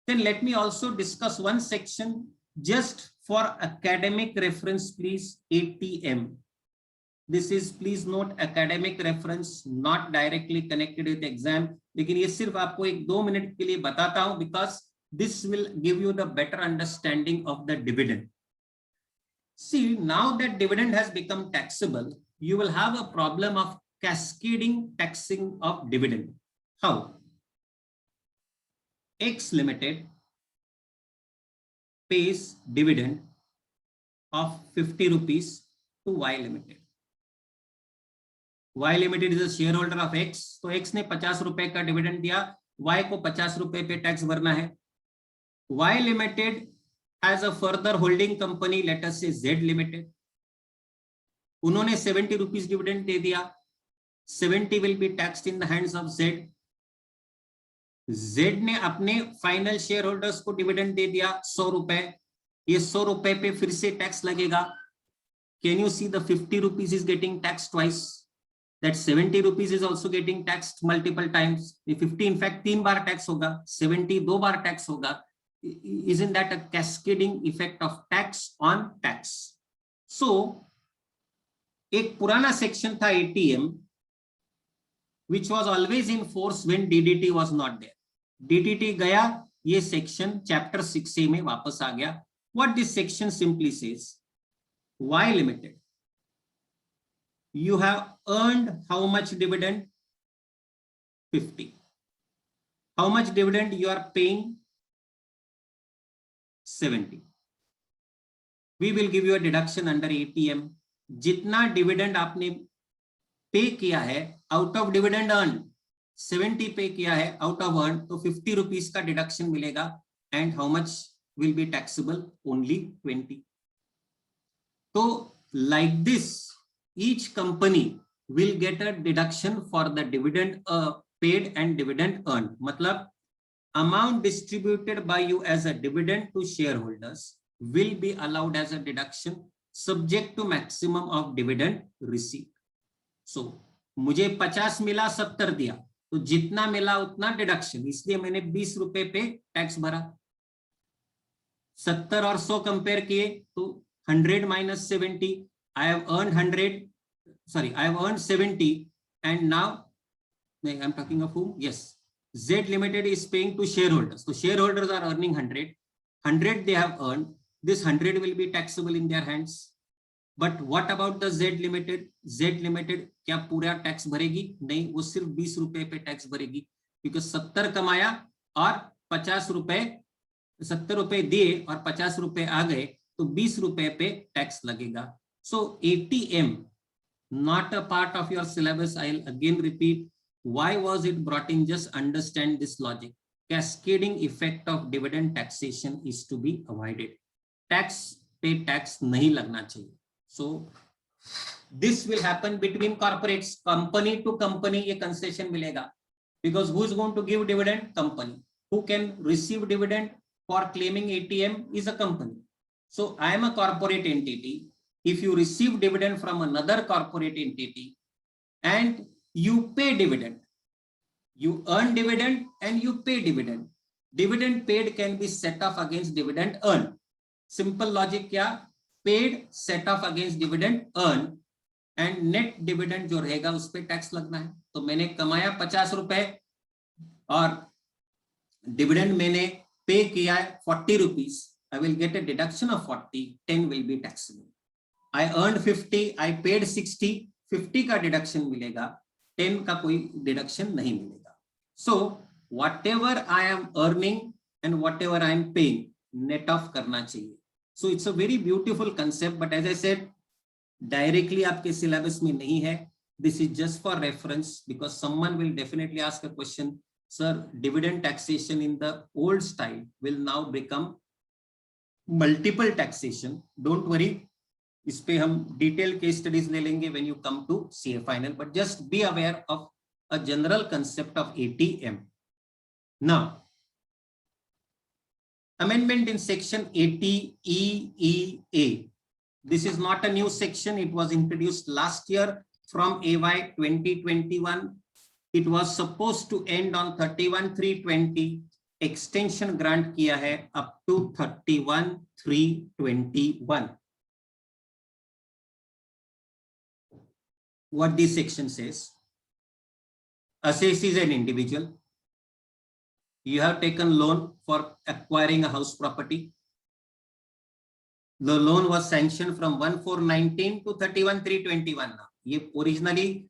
Then let me also discuss one section just for academic reference, please. ATM. This is, please note, academic reference, not directly connected with exam. लेकिन ये सिर्फ आपको 1-2 minute के लिए बताता हूं because this will give you the better understanding of the dividend. See, now that dividend has become taxable, you will have a problem of cascading taxing of dividend. How? X Limited pays dividend of 50 rupees to Y Limited. Y Limited is a shareholder of X, तो X ने 50 रुपए का dividend दिया, Y को 50 रुपए पे tax भरना है. Y Limited has a further holding company, let us say Z Limited. उन्होंने 70 रुपीस डिविडेंड दे दिया. 70 will be taxed in the hands of Z. Z ने अपने फाइनल शेयर होल्डर्स को डिविडेंड दे दिया 100 रुपए. ये 100 रुपए पे फिर से टैक्स लगेगा. Can you see the 50 rupees is getting taxed twice? That 70 rupees is also getting taxed multiple times. The 50 in fact 3 bar tax होगा, 70 2 बार टैक्स होगा. Isn't that a cascading effect of tax on tax? So एक पुराना section था ATM which was always in force when DDT was not there. DDT गया, ये section chapter 6A में वापस आ गया. What this section simply says, Y Limited, you have earned how much dividend? 50. How much dividend you are paying? 70. We will give you a deduction under ATM. जितना dividend आपने पे किया है out of dividend earn, 70 पे किया है out of earn, तो 50 rupees का डिडक्शन मिलेगा. And how much will be taxable? Only 20. तो like this each company will get a deduction for the dividend paid and dividend earned. मतलब amount distributed by you as a dividend to shareholders will be allowed as a deduction subject to maximum of dividend received. So मुझे 50 मिला, 70 दिया, तो जितना मिला उतना deduction, इसलिए मैंने 20 रुपए पे टैक्स भरा. 70 और 100 कंपेयर किए तो 100 minus 70, I have earned 100, sorry, I have earned 70, and now I'm talking of whom? Yes, Z Limited is paying to shareholders. So shareholders are earning 100 they have earned. This 100 will be taxable in their hands. But what about the Z Limited? Z Limited क्या पूरा tax भरेगी? नहीं, वो सिर्फ 20 रुपए पे tax भरेगी, क्योंकि 70 कमाया और 50 रुपए, 70 रुपए दिए और 50 रुपए आ गए, तो 20 रुपए पे टैक्स लगेगा. So ATM, not a part of your syllabus. I'll again repeat, why was it brought in? Just understand this logic. Cascading effect of dividend taxation is to be avoided. Tax पे tax नहीं लगना चाहिए. So this will happen between corporates, company to company ये concession मिलेगा, because who is going to give dividend? Company. Who can receive dividend for claiming ATM is a company. So I am a corporate entity. If you receive dividend from another corporate entity and you pay dividend, you earn dividend and you pay dividend. Dividend paid can be set off against dividend earned. Simple logic क्या? Paid set off against dividend earned, and net dividend जो रहेगा उस पे tax लगना है. तो मैंने कमाया 50 रुपए और डिविडेंड मैंने पे किया है 40 rupees. I will get a deduction of 40, 10 will be taxable. I earned 50, I paid 60, 50 का डिडक्शन मिलेगा, 10 का कोई डिडक्शन नहीं मिलेगा. So whatever I am earning and whatever I am paying, net off करना चाहिए. So it's a very beautiful concept, but as I said, directly आपके syllabus में नहीं है. This is just for reference, because someone will definitely ask a question, sir, dividend taxation in the old style will now become multiple taxation. Don't worry, इस पे हम detailed case studies ले लेंगे when you come to CA final, but just be aware of a general concept of ATM. Now, amendment in section 80EEA. This is not a new section. It was introduced last year from AY 2021. It was supposed to end on 31/3/20. Extension grant किया है up to 31/3/21. What this section says: assessee is an individual. You have taken loan for acquiring a house property. The loan was sanctioned from 1/4/19 to 31/3/21. ये originally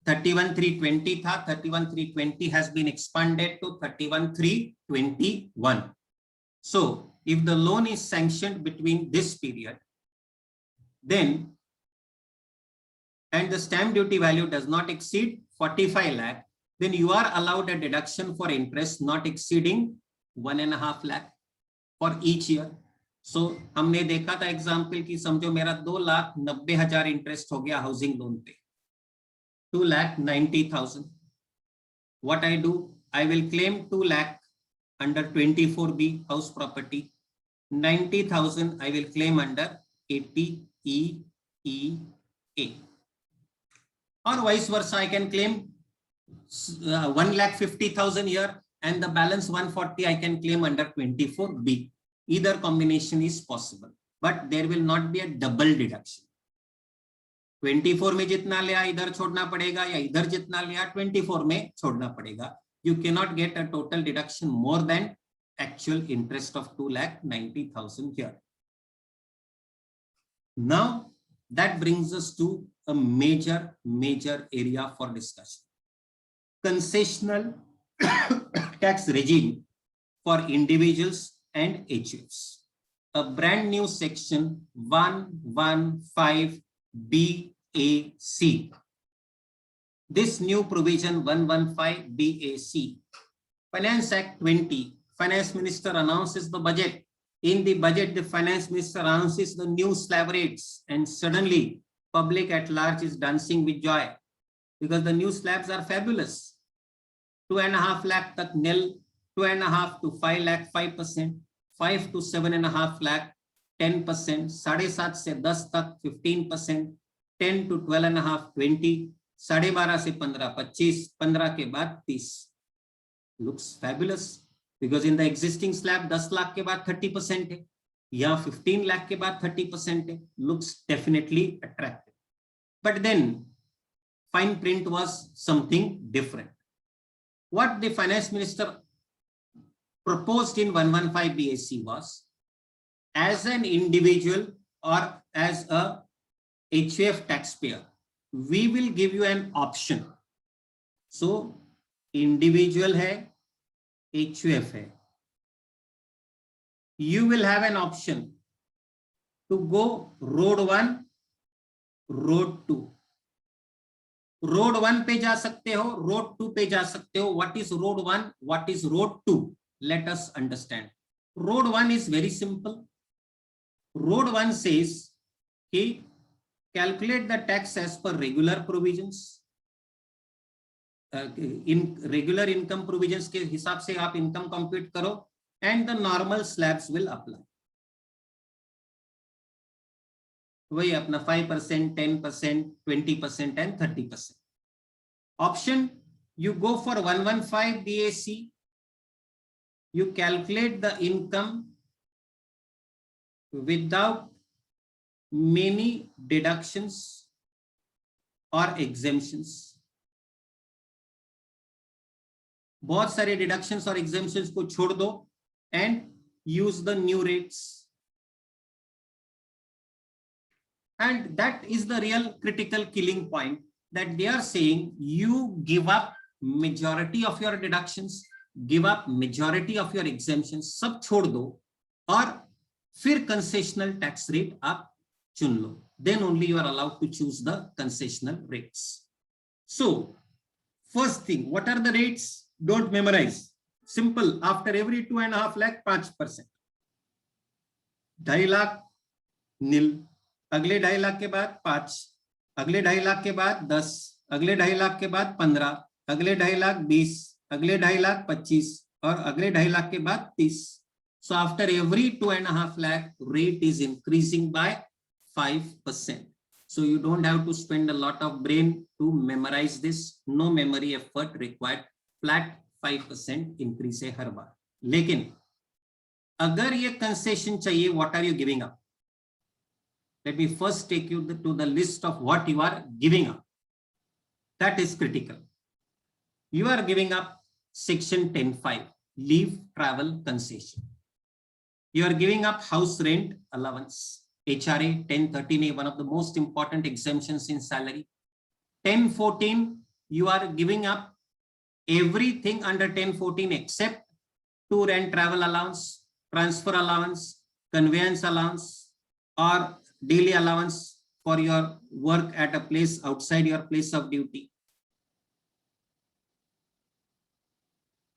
31/3/20 था. 31/3/20 has been expanded to 31/3/21. So if the loan is sanctioned between this period, then and the stamp duty value does not exceed 45 lakh, then you are allowed a deduction for interest not exceeding 1.5 lakh for each year. So हमने देखा था example की, समझो मेरा 2,90,000 interest हो गया housing loan पे, 2,90,000. What I do? I will claim 2 lakh under 24B house property. 90,000 I will claim under 80EEA. Or vice versa, I can claim 1,50,000 here and the balance 140 I can claim under 24B. Either combination is possible, but there will not be a double deduction. 24 में जितना लिया इधर छोड़ना पड़ेगा या इधर जितना लिया 24 में छोड़ना पड़ेगा. You cannot get a total deduction more than actual interest of 2,90,000 here. Now that brings us to a major area for discussion: concessional tax regime for individuals and HUFs. A brand new section 115BAC. This new provision 115BAC, Finance Act 20, Finance Minister announces the budget. In the budget, the Finance Minister announces the new slab rates, and suddenly public at large is dancing with joy because the new slabs are fabulous. 2.5 lakh tak nil, 2.5 to 5 lakh 5%, 5 to 7.5 lakh 10%, 7.5 से 10 तक 15%, 10 to 12.5 20, 12.5 से 15 25, 15 के बाद 30. Looks fabulous because in the existing slab 10 lakh के बाद 30% है या 15 lakh के बाद 30% है. Looks definitely attractive. But then fine print was something different. What the Finance Minister proposed in 115BAC was, as an individual or as a HUF taxpayer, we will give you an option. So individual hai, HUF hai, you will have an option to go road 1, road 2. Road 1 पे जा सकते हो, road 2 पे जा सकते हो. What is road 1? What is road 2? Let us understand. Road 1 is very simple. Road 1 says कि calculate the tax as per regular provisions. In regular income provisions के हिसाब से आप income compute करो and the normal slabs will apply. वही अपना 5%, 10%, 20% and 30%. Option, you go for 115BAC. You calculate the income without many deductions or exemptions. बहुत सारे deductions और exemptions को छोड़ दो and use the new rates. And that is the real critical killing point, that they are saying you give up majority of your deductions, give up majority of your exemptions, सब छोड़ दो और फिर concessional tax rate आप चुन लो. Then only you are allowed to choose the concessional rates. So first thing, what are the rates? Don't memorize. Simple. After every 2.5 lakh 5%. 2.5 lakh nil. अगले 2.5 लाख के बाद 5, अगले 2.5 लाख के बाद 10, अगले 2.5 लाख के बाद 15, अगले 2.5 लाख 20, अगले 2.5 लाख 25 और अगले 2.5 लाख के बाद 30. So after every 2.5 lakh, rate is increasing by 5%. So you don't have to spend a lot of brain to memorize this. No memory effort required. Flat 5% increase है हर बार. लेकिन अगर ये concession चाहिए, what are you giving up? Let me first take you to the list of what you are giving up. That is critical. You are giving up section 10(5) leave travel concession. You are giving up house rent allowance. HRA 1013A, one of the most important exemptions in salary. 1014, you are giving up everything under 1014 except tour and travel allowance, transfer allowance, conveyance allowance, or daily allowance for your work at a place outside your place of duty.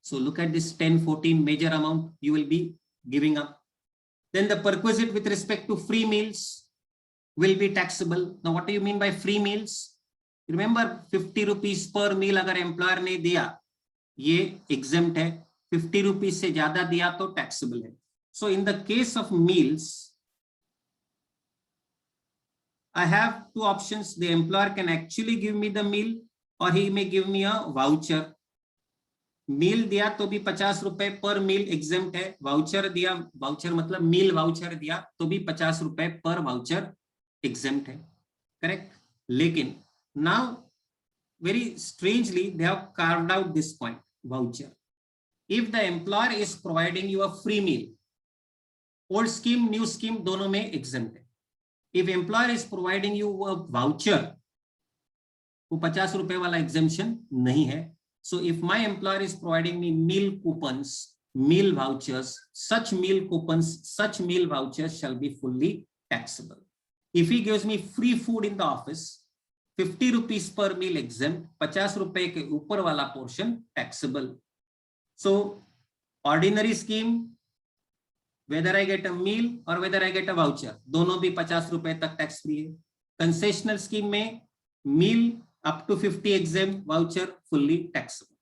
So look at this 1014 major amount you will be giving up. Then the perquisite with respect to free meals will be taxable. Now what do you mean by free meals? Remember 50 rupees per meal अगर employer ने दिया ये exempt है, 50 rupees से ज्यादा दिया तो taxable है. So in the case of meals, I have two options. The employer can actually give me the meal or he may give me a voucher. मील दिया तो भी 50 रुपए पर मील एग्जेम्प्ट है. वाउचर दिया, वाउचर मतलब मील वाउचर दिया तो भी 50 रुपए पर वाउचर एग्जेम्प्ट है. करेक्ट. लेकिन now very strangely they have carved out this point, voucher. If the employer is providing you a free meal, old scheme new scheme दोनों में एग्जेम्प्ट है. If employer is providing you a voucher, वो 50 रुपए वाला exemption नहीं है. So if my employer is providing me meal coupons, meal vouchers, such meal coupons, such meal vouchers shall be fully taxable. If he gives me free food in the office, 50 rupees per meal exempt, 50 रुपए के ऊपर वाला portion taxable. So ordinary scheme, whether I get a meal or whether I get a voucher, दोनों भी 50 रुपए तक tax free है. Concessional scheme में meal up to 50 exempt, voucher fully taxable.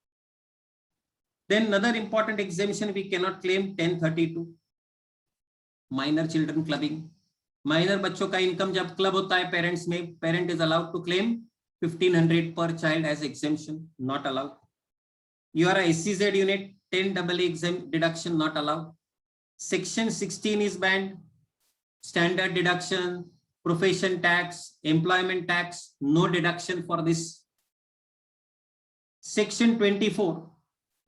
Then another important exemption we cannot claim, 1032 minor children clubbing. Minor बच्चों का इनकम जब क्लब होता है पेरेंट्स में, parent is allowed to claim 1500 per child as exemption, not allowed. You are a SEZ unit, 10 AA exempt deduction not allowed. Section 16 is banned. Standard deduction, profession tax, employment tax, no deduction for this. Section 24,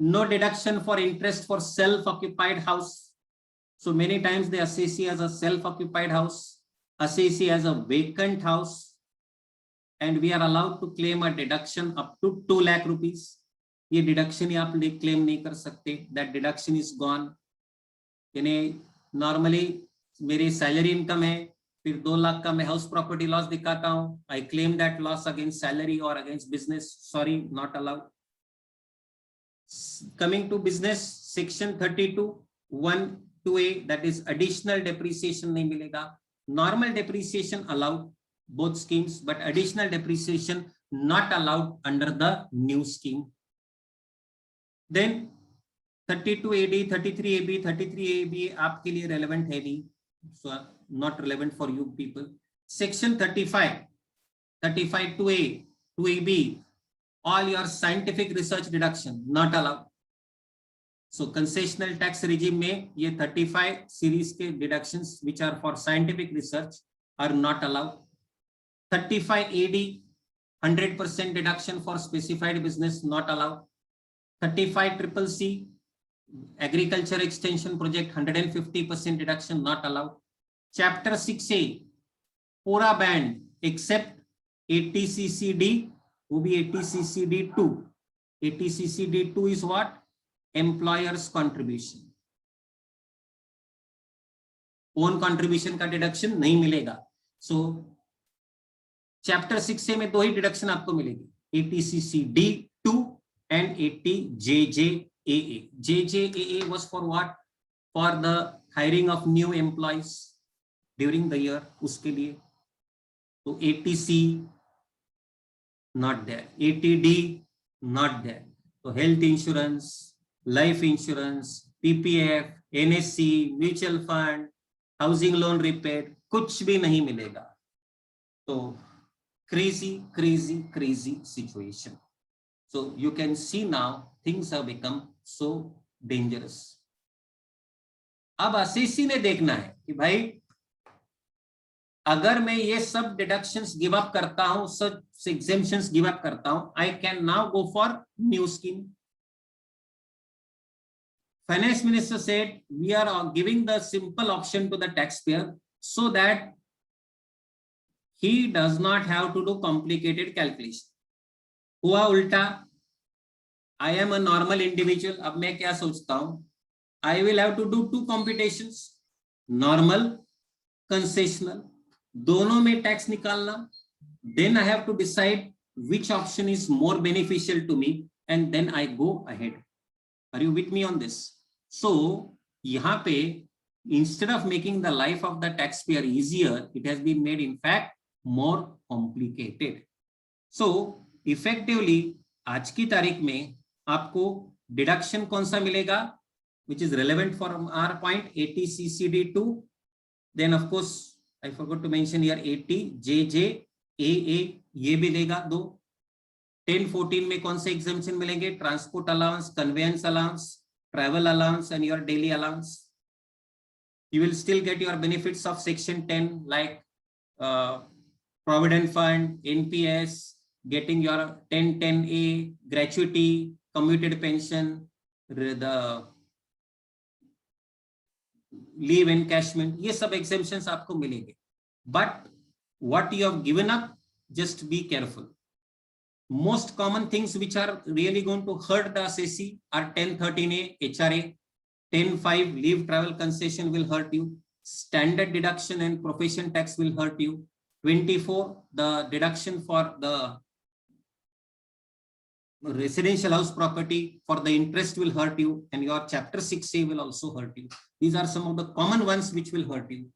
no deduction for interest for self-occupied house. So many times they assess as a self-occupied house, assess as a vacant house, and we are allowed to claim a deduction up to 2 lakh rupees. ये deduction ही आप claim नहीं कर सकते. That deduction is gone. यानी normally मेरी salary income है, फिर 2 लाख का मैं हाउस प्रॉपर्टी लॉस दिखाता हूं, I claim that loss against salary और against business. Sorry, not allowed. Coming to business, section 32(1)(2)(a, that is additional depreciation नहीं मिलेगा. Normal depreciation allowed both schemes, but additional depreciation not allowed under the new scheme. Then 32AD, 33AB, 33AB आपके लिए relevant है नहीं, so not relevant for you people. Section 35, 35(2)(a), 2(ab), all your scientific research deduction not allowed. So concessional tax regime में ये 35 series के deductions which are for scientific research are not allowed. 35AD, 100% deduction for specified business not allowed. 35CCC, agriculture extension project, 150% deduction not allowed. Chapter 6A पूरा band accept 80CCD, वो भी 80CCD2. 80CCD2 is what? Employer's contribution. Own contribution का deduction नहीं मिलेगा. सो chapter 6A में 2 ही deduction आपको मिलेगी, 80CCD2 and 80JJAA. JJAA was for what? For the hiring of new employees during the year, उसके लिए. तो 80C not there, 80D not there. तो health insurance, life insurance, PPF, NSC, mutual fund, housing loan repaid कुछ भी नहीं मिलेगा. So crazy situation. So you can see now things have become so dangerous. अब assessee ने देखना है कि भाई अगर मैं ये सब डिडक्शंस गिव अप करता हूं, सब एग्जेम्पशंस गिव अप करता हूं, I can now go for new scheme. Finance Minister said we are giving the simple option to the taxpayer so that he does not have to do complicated calculation. हुआ उल्टा. I am a normal individual. अब मैं क्या सोचता हूं? I will have to do 2 computations, normal, concessional. दोनों में tax निकालना. Then I have to decide which option is more beneficial to me, and then I go ahead. Are you with me on this? So यहाँ पे instead of making the life of the taxpayer easier, it has been made in fact more complicated. So effectively आज की तारीख में आपको deduction कौन सा मिलेगा, which is relevant for our point, ATCCD2. Then of course I forgot to mention here ATJJAA, ये भी लेगा दो. 10-14 में कौन से एग्जाम्पशन मिलेंगे? Transport allowance, conveyance allowance, travel allowance and your daily allowance. You will still get your benefits of section 10 like provident fund, NPS, getting your 1010A, gratuity, commuted pension, the leave encashment, ये सब exemptions आपको मिलेंगे. But what you have given up, just be careful. Most common things which are really going to hurt the assessee are 1013A HRA, 10.5 leave travel concession will hurt you, standard deduction and profession tax will hurt you, 24 the deduction for the residential house property for the interest will hurt you, and your chapter 6A will also hurt you. These are some of the common ones which will hurt you.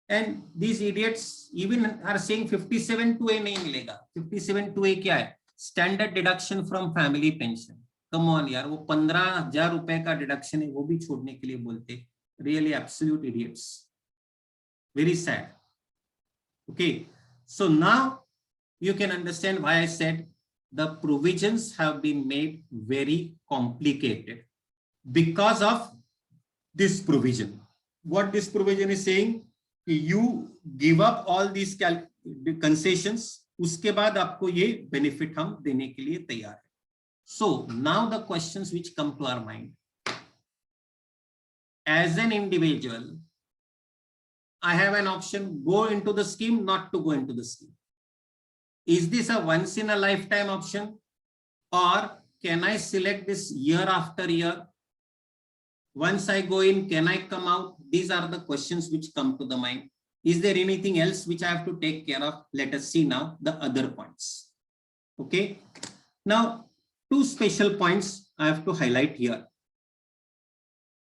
And these idiots even are saying 57(2)A नहीं मिलेगा. 57(2)A क्या है? Standard deduction from family pension. Come on यार, वो 15,000 रुपए का deduction है, वो भी छोड़ने के लिए बोलते. Really absolute idiots. Very sad. Okay, so now you can understand why I said the provisions have been made very complicated because of this provision. What this provision is saying, you give up all these concessions, उसके बाद आपको ये benefit हम देने के लिए तैयार है. So now the questions which come to our mind. As an individual, I have an option: go into the scheme, not to go into the scheme. Is this a once in a lifetime option, or can I select this year after year? Once I go in, can I come out? These are the questions which come to the mind. Is there anything else which I have to take care of? Let us see now the other points. Okay, now 2 special points I have to highlight here.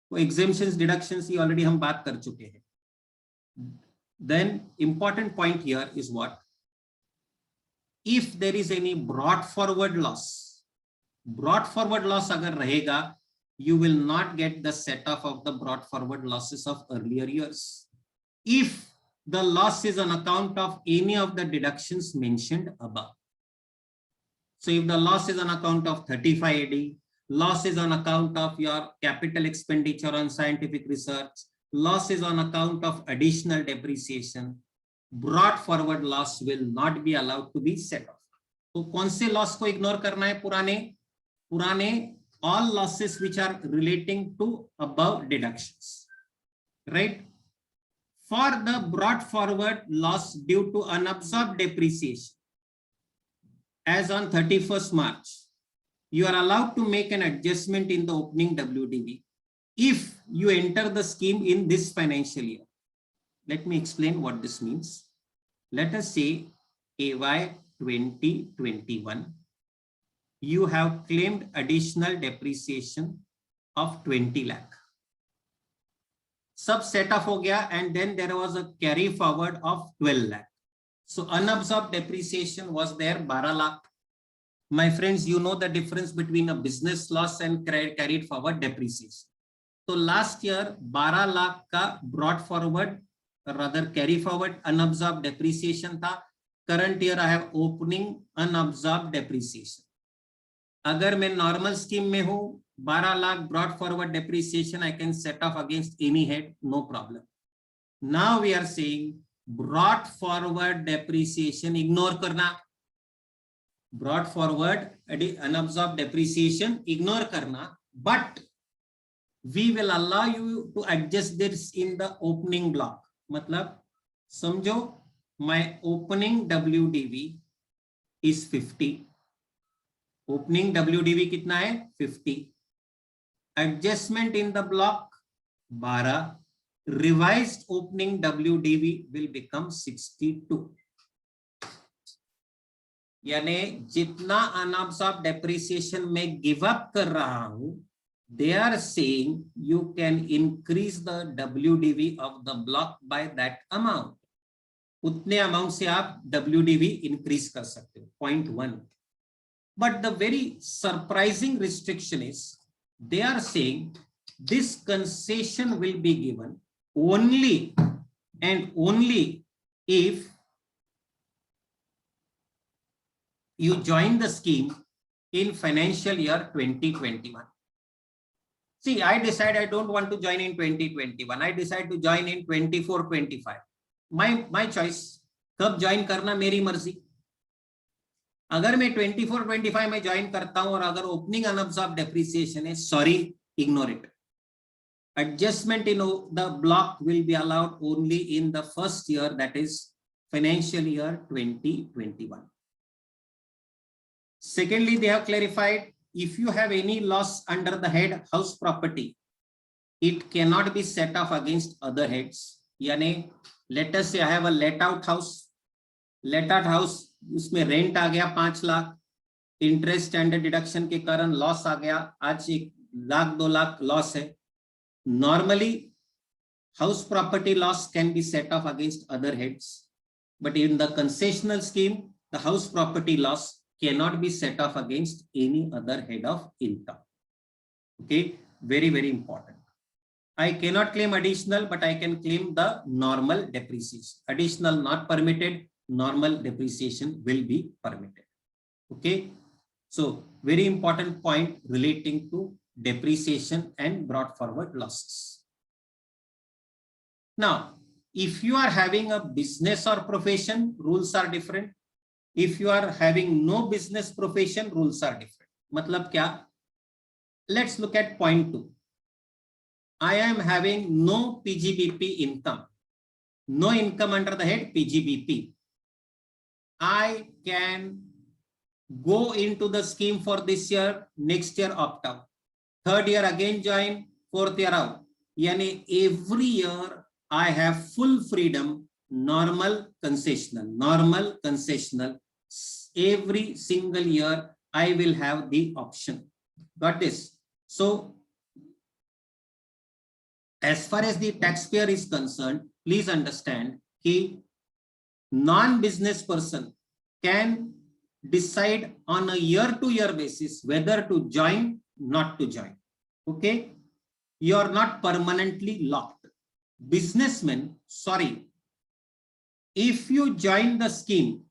So exemptions, deductions, ये already हम बात कर चुके हैं. Then important point here is what? If there is any brought forward loss अगर रहेगा, you will not get the set off of the brought forward losses of earlier years. If the loss is on account of any of the deductions mentioned above. So if the loss is on account of 35AD, loss is on account of your capital expenditure on scientific research, loss is on account of additional depreciation, brought forward loss will not be allowed to be set off. तो कौन से loss को ignore करना है? पुराने all losses which are relating to above deductions, right? For the brought forward loss due to unabsorbed depreciation, as on 31st March, you are allowed to make an adjustment in the opening WDV if you enter the scheme in this financial year. Let me explain what this means. Let us say AY 2021, you have claimed additional depreciation of 20 lakh. सब set of हो गया, and then there was a carry forward of 12 lakh. So unabsorbed depreciation was there 12 lakh. My friends, you know the difference between a business loss and carried forward depreciation. So last year 12 lakh का brought forward, rather carry forward unabsorbed depreciation था. current year I have opening unabsorbed depreciation. अगर मैं normal scheme में हूं 12 लाख brought forward depreciation I can set off against any head, no problem. Now we are saying brought forward depreciation ignore करना, brought forward unabsorbed depreciation ignore करना, but we will allow you to adjust this in the opening block. मतलब समझो my opening WDV is 50. Opening WDV कितना है 50. Adjustment in the block 12. Revised opening WDV will become 62. यानी जितना अनअब्सॉर्ब depreciation में give up कर रहा हूं, they are saying you can increase the WDV of the block by that amount. उतने amount से आप WDV इंक्रीज कर सकते हो. Point 1. But the very surprising restriction is they are saying this concession will be given only and only if you join the scheme in financial year 2021. See, I decide I don't want to join in 2021. I decide to join in 24-25. My choice. कब join करना मेरी मर्जी. अगर मैं 24-25 में join करता हूं और अगर ओपनिंग अनअब्सॉर्ब डेप्रिसिएशन है, sorry, ignore it. Adjustment in the block will be allowed only in the first year, that is financial year 2021. Secondly, they have clarified if you have any loss under the head house property, it cannot be set off against other heads. यानी let us say I have a let out house. Let out house, उसमें rent आ गया 5 lakh, interest standard deduction के कारण loss आ गया, आज 1 lakh 2 lakh loss है. Normally house property loss can be set off against other heads, but in the concessional scheme the house property loss cannot be set off against any other head of income. Okay, very very important. I cannot claim additional, but I can claim the normal depreciation. Additional not permitted, normal depreciation will be permitted. Okay, so very important point relating to depreciation and brought forward losses. Now, if you are having a business or profession, rules are different. If you are having no business profession, rules are different. मतलब क्या? Let's look at point 2. I am having no PGBP income, no income under the head PGBP. I can go into the scheme for this year, next year opt out, third year again join, fourth year out. Yani every year I have full freedom, normal concessional. Every single year I will have the option. Got this? So as far as the taxpayer is concerned, please understand that non-business person can decide on a year-to-year basis whether to join, not to join. Okay, you are not permanently locked. Businessmen, sorry, if you join the scheme,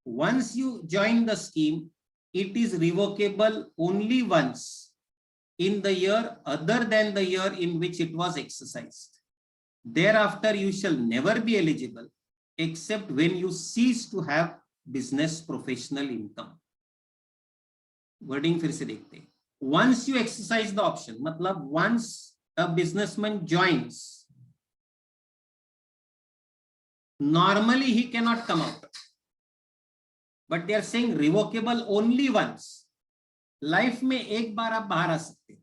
once you join the scheme, it is revocable only once in the year other than the year in which it was exercised. Thereafter, you shall never be eligible except when you cease to have business professional income. Wording फिर से देखते हैं. Once you exercise the option, मतलब once a businessman joins, normally he cannot come out. But they are saying revocable only once. Life में एक बार आप बाहर आ सकते हैं.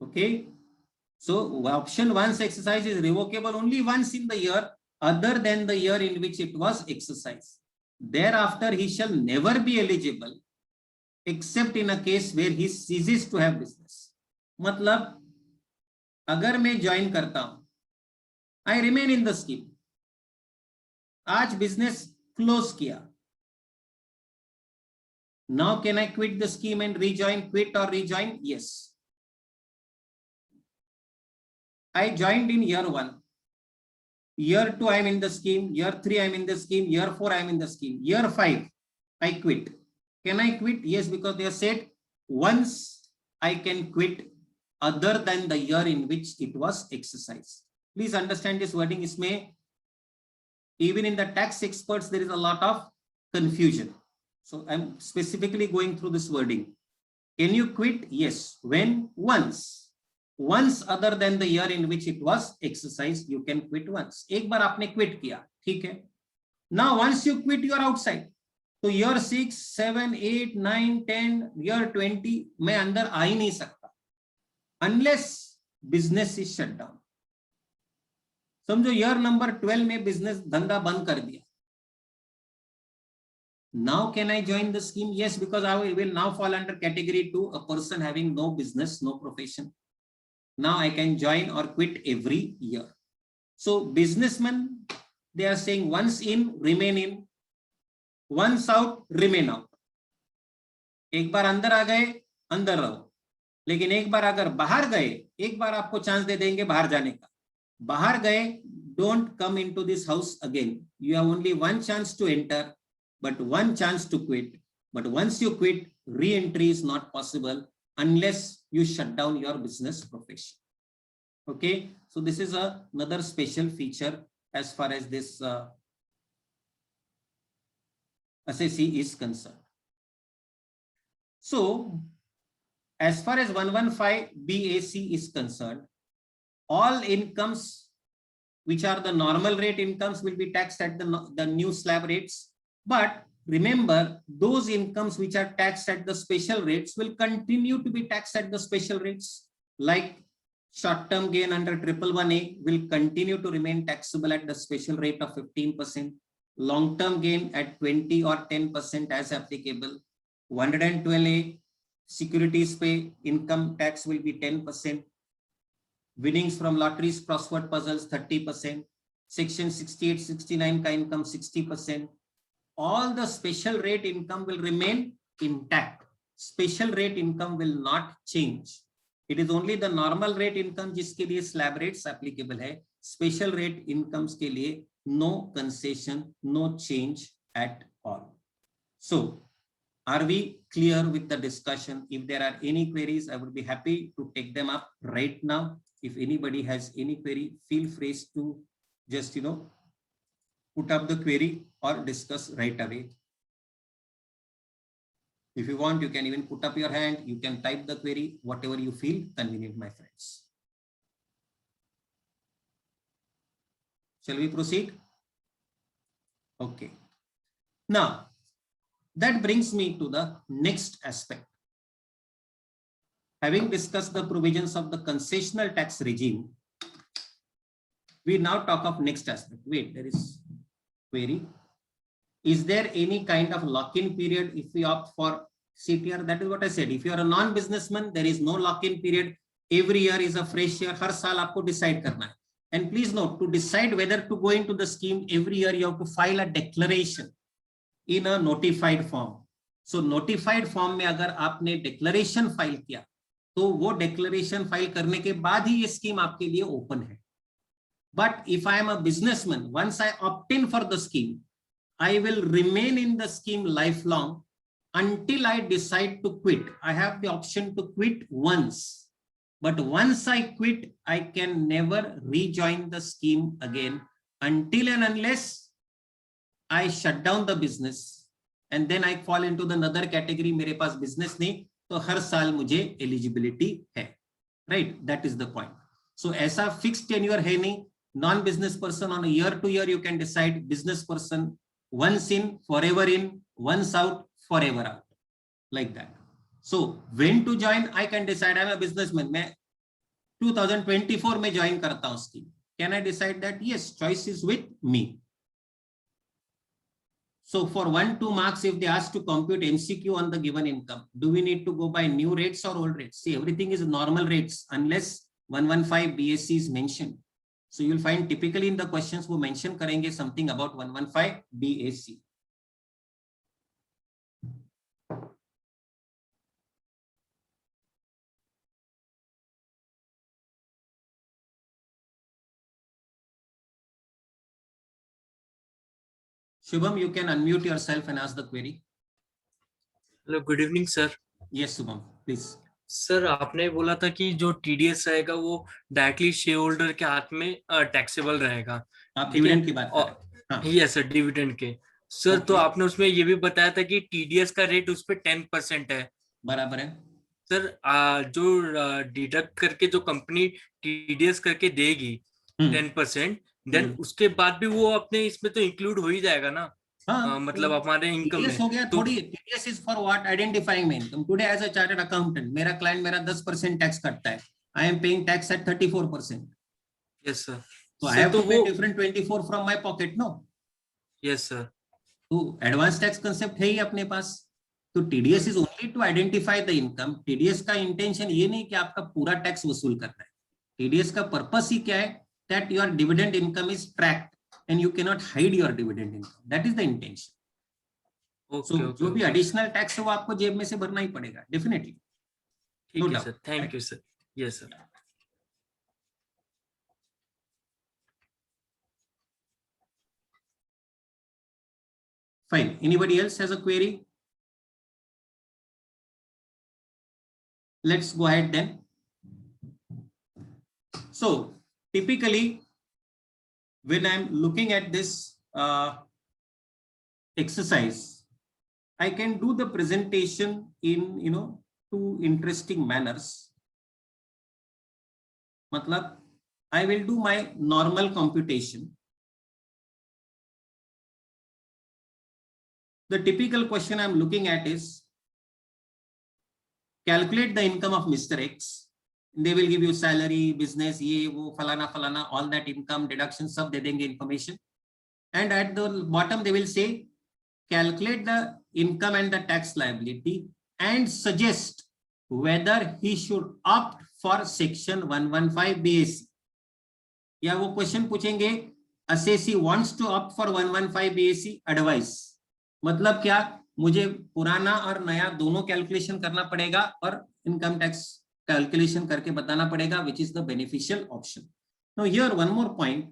Okay, so option once exercise is revocable only once in the year other than the year in which it was exercised. Thereafter, he shall never be eligible except in a case where he ceases to have business. मतलब अगर मैं join करता हूं, I remain in the scheme. आज business close किया. Now can I quit the scheme and rejoin? Quit or rejoin? Yes. I joined in year 1. Year 2, I am in the scheme. Year 3, I am in the scheme. Year 4, I am in the scheme. Year 5, I quit. Can I quit? Yes, because they have said once I can quit other than the year in which it was exercised. Please understand this wording. Isme, even in the tax experts, there is a lot of confusion. So I'm specifically going through this wording. Can you quit? Yes. When? Once. Once other than the year in which it was exercised, you can quit once. एक बार आपने quit किया, ठीक है? Now once you quit, you are outside. तो year 6, 7, 8, 9, 10, year 20 मैं अंदर आ ही नहीं सकता unless business is shut down. समझो year number 12 में business धंधा बंद कर दिया. Now can I join the scheme? Yes, because I will now fall under category 2, a person having no business, no profession. Now I can join or quit every year. So businessmen, they are saying once in, remain in, once out, remain out. एक बार अंदर आ गए, अंदर रहो. लेकिन एक बार अगर बाहर गए, एक बार आपको चांस दे देंगे बाहर जाने का. बाहर गए, don't come into this house again. You have only one chance to enter, but one chance to quit. But once you quit, re-entry is not possible unless you shut down your business profession. Okay, so this is another special feature as far as this SSC is concerned. So as far as 115 BAC is concerned, all incomes which are the normal rate incomes will be taxed at the new slab rates. But remember, those incomes which are taxed at the special rates will continue to be taxed at the special rates. Like short-term gain under 111A will continue to remain taxable at the special rate of 15%. Long-term gain at 20 or 10% as applicable. 112A securities pay income tax will be 10%. Winnings from lotteries, crossword puzzles 30%. Section 68, 69 ka income 60%. All the special rate income will remain intact. Special rate income will not change. It is only the normal rate income जिसके लिए slab rates applicable है. Special rate incomes के लिए no concession, no change at all. So, are we clear with the discussion? If there are any queries, I would be happy to take them up right now. If anybody has any query, feel free to just, put up the query or discuss right away. If you want, you can even put up your hand. You can type the query, whatever you feel convenient, my friends. Shall we proceed? Okay. Now, that brings me to the next aspect. Having discussed the provisions of the concessional tax regime, we now talk of next aspect. Wait, there is query. Is there any kind of lock-in period if we opt for CTR? That is what I said. If you are a non-businessman, there is no lock-in period. Every year is a fresh year. हर साल आपको decide करना है. And please note, to decide whether to go into the scheme, every year you have to file a declaration in a notified form. So notified form में अगर आपने declaration file किया, तो वो declaration file करने के बाद ही ये scheme आपके लिए open है. But if I am a businessman, once I opt in for the scheme, I will remain in the scheme lifelong until I decide to quit. I have the option to quit once. But once I quit, I can never rejoin the scheme again until and unless I shut down the business and then I fall into the another category. मेरे पास business नहीं, तो हर साल मुझे eligibility है. Right? That is the point. So ऐसा fixed tenure है नहीं. Non-business person on a year to year you can decide. Business person once in, forever in, once out, forever out. Like that. So when to join, I can decide. I'm a businessman. मैं 2024 में join करता हूँ scheme. Can I decide that? Yes, choice is with me. So for 1-2 marks, if they ask to compute MCQ on the given income, do we need to go by new rates or old rates? See, everything is normal rates unless 115 BSc is mentioned. So you will find typically in the questions वो mention करेंगे something about 115 BAC. Shubham, you can unmute yourself and ask the query. Hello, good evening sir. Yes, Shubham, please. Sir, आपने बोला था कि जो TDS रहेगा वो directly share holder के हाथ में टैक्सेबल रहेगा. आप ठीक है. डिविडेंड की बात कर रहे हैं. हाँ. यस सर, डिविडेंड के. सर तो Okay. आपने उसमें ये भी बताया था कि टीडीएस का रेट उस पर 10% है. बराबर है. सर जो डिडक्ट करके जो कंपनी टीडीएस करके देगी 10%, देन उसके बाद भी वो अपने इसमें तो इंक्लूड हो ही जाएगा ना. हाँ, मतलब हमारे इनकम TDS में हो गया. तो थोड़ी TDS is for what? Identifying my income. Today as a chartered accountant, मेरा क्लाइंट मेरा 10% टैक्स करता है. I am paying tax at 34%. Yes sir. So I have to pay different 24 from my pocket, no? Yes sir. तो advance tax concept है ही अपने पास. तो TDS is only to identify the income. TDS का intention ये नहीं कि आपका पूरा टैक्स वसूल करना है. TDS का पर्पस ही क्या है? That your dividend income is tracked and you cannot hide your dividend income. That is the intention. So जो भी additional tax है वो आपको जेब में से भरना ही पड़ेगा, definitely. ठीक है sir. Thank you sir. Yes sir. Fine. Anybody else has a query? Let's go ahead then. So typically when I'm looking at this exercise, I can do the presentation in two interesting manners. Matlab, I will do my normal computation. The typical question I'm looking at is calculate the income of Mr. X. They will give you salary, business, ye wo falana falana, all that income deduction sab de denge information. And at the bottom they will say calculate the income and the tax liability and suggest whether he should opt for section 115 BAC. या वो question पूछेंगे assessee wants to opt for 115 BAC advice. मतलब क्या, मुझे पुराना और नया दोनों कैलकुलेशन करना पड़ेगा और इनकम टैक्स कैलकुलेशन करके बताना पड़ेगा which is the beneficial option. Now here one more point.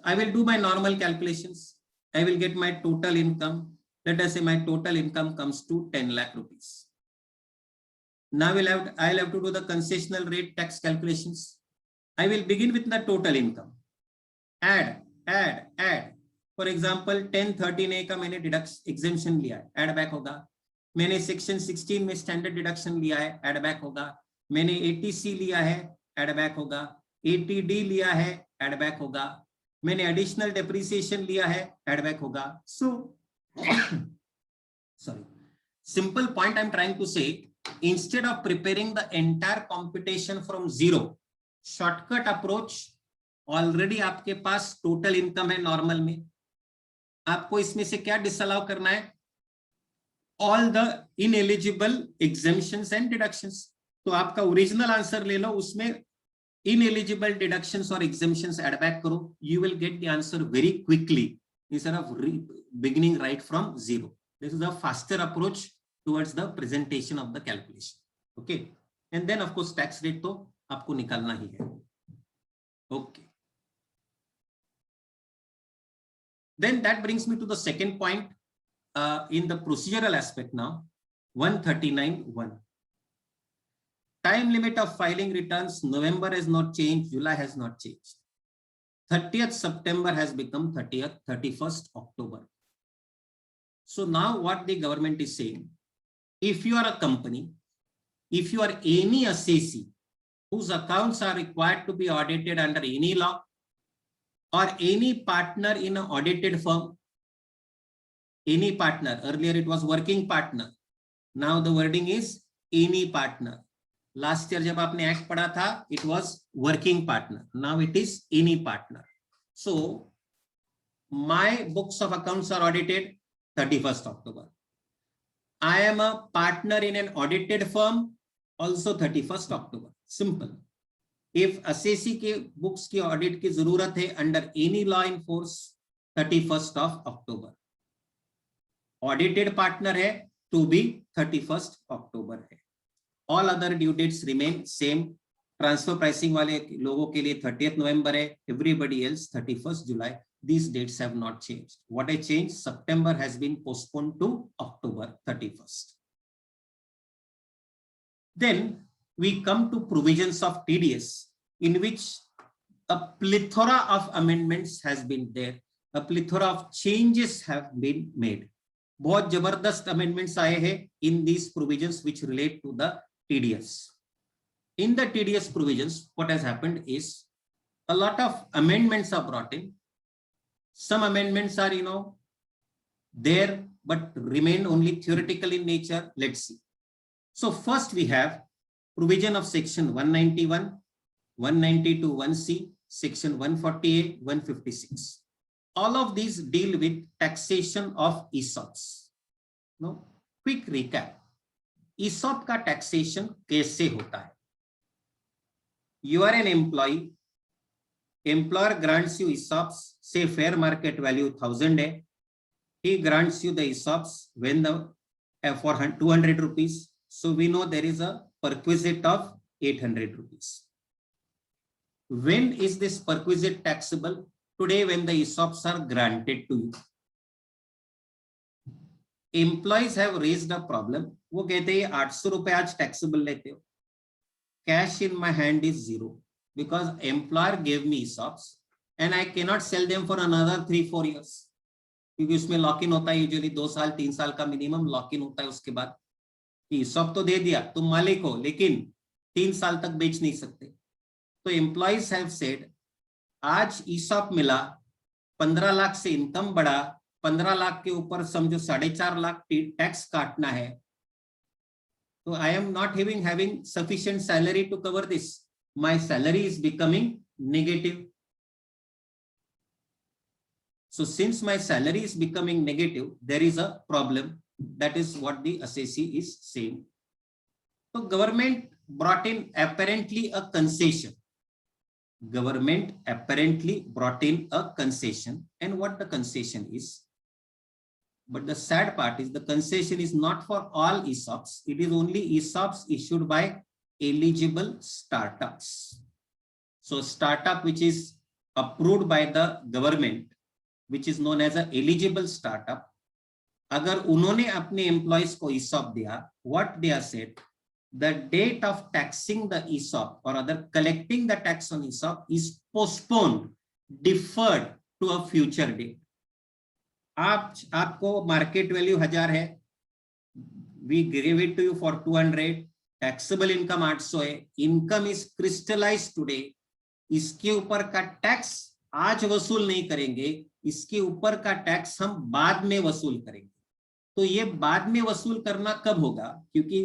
I will do my normal calculations. I will get my total income. Let us say my total income comes to 10 lakh rupees. Now I'll have to do the concessional rate tax calculations. I will begin with the total income. Add. For example 1013A का मैंने exemption लिया है, add back होगा. मैंने section 16 में standard deduction लिया है, add back होगा. मैंने 80C लिया है, add back होगा. 80D लिया है, add back होगा. मैंने additional depreciation लिया है, add back होगा. So sorry, simple point I'm trying to say, instead of preparing the entire computation from zero, shortcut approach, already आपके पास total income है normal में. आपको इसमें से क्या डिसअलाउ करना है? All the ineligible exemptions and deductions. तो आपका ओरिजिनल आंसर ले लो, उसमें ineligible deductions और exemptions add back करो. You will get the answer very quickly instead of beginning right from zero. This is a faster approach towards the presentation of the calculation. Okay, and then of course tax rate तो आपको निकालना ही है. Okay. Then that brings me to the second point in the procedural aspect now. 139(1). Time limit of filing returns, November has not changed, July has not changed. 30th September has become 31st October. So now what the government is saying, if you are a company, if you are any assessee whose accounts are required to be audited under any law, or any partner in an audited firm, any partner, earlier it was working partner, now the wording is any partner. Last year जब आपने act पढ़ा था, it was working partner, now it is any partner. So my books of accounts are audited 31st October. I am a partner in an audited firm, also 31st October. Simple. If assessee के books की audit की जरूरत है under any law in force, 31st of October. Audited partner है to be 31st October है. All other due dates remain same. Transfer pricing वाले लोगों के लिए 30th November है, everybody else 31st July. these dates have not changed. What I changed, September has been postponed to October 31st. Then we come to provisions of TDS, in which a plethora of amendments has been there, a plethora of changes have been made. बहुत जबरदस्त amendments आए हैं in these provisions which relate to the TDS. In the TDS provisions, what has happened is a lot of amendments are brought in. Some amendments are, there, but remain only theoretical in nature. Let's see. So first we have provision of section 191, 192 1C, section 148, 156. All of these deal with taxation of ESOPs. No, quick recap. ESOP का taxation कैसे होता है? You are an employee. Employer grants you ESOPs, say fair market value 1000 है. He grants you the ESOPs when for 200 rupees. So we know there is a perquisite of 800 rupees. When is this perquisite taxable? Today, when the ESOPs are granted to you. Employees have raised a problem. वो कहते हैं 800 रुपए आज taxable लेते हो. Cash in my hand is 0 because employer gave me ESOPs and I cannot sell them for another 3-4 years. क्योंकि उसमें lock in होता है, यूजुअली 2 साल 3 साल का मिनिमम लॉक इन होता है. उसके बाद ESOP तो दे दिया, तुम मालिक हो, लेकिन 3 साल तक बेच नहीं सकते. तो एम्प्लॉइज हैव सेड, आज ESOP मिला, 15 लाख से इनकम बढ़ा, 15 लाख के ऊपर समझो 4.5 लाख टैक्स काटना है. तो I am not having sufficient salary to cover this. My salary is becoming negative. So since my salary is becoming negative, there is a problem. That is what the assessee is saying. So government brought in apparently a concession. Government apparently brought in a concession, and what the concession is. But the sad part is the concession is not for all ESOPs. It is only ESOPs issued by eligible startups. So startup which is approved by the government, which is known as an eligible startup, अगर उन्होंने अपने employees को ESOP दिया, what they are said, the date of taxing the ESOP or other collecting the tax on ESOP is postponed, deferred to a future date. आपको market value 1000 है, we give it to you for 200, taxable income 800 है, income is crystallized today. इसके ऊपर का tax आज वसूल नहीं करेंगे, इसके ऊपर का टैक्स हम बाद में वसूल करेंगे. तो ये बाद में वसूल करना कब होगा? क्योंकि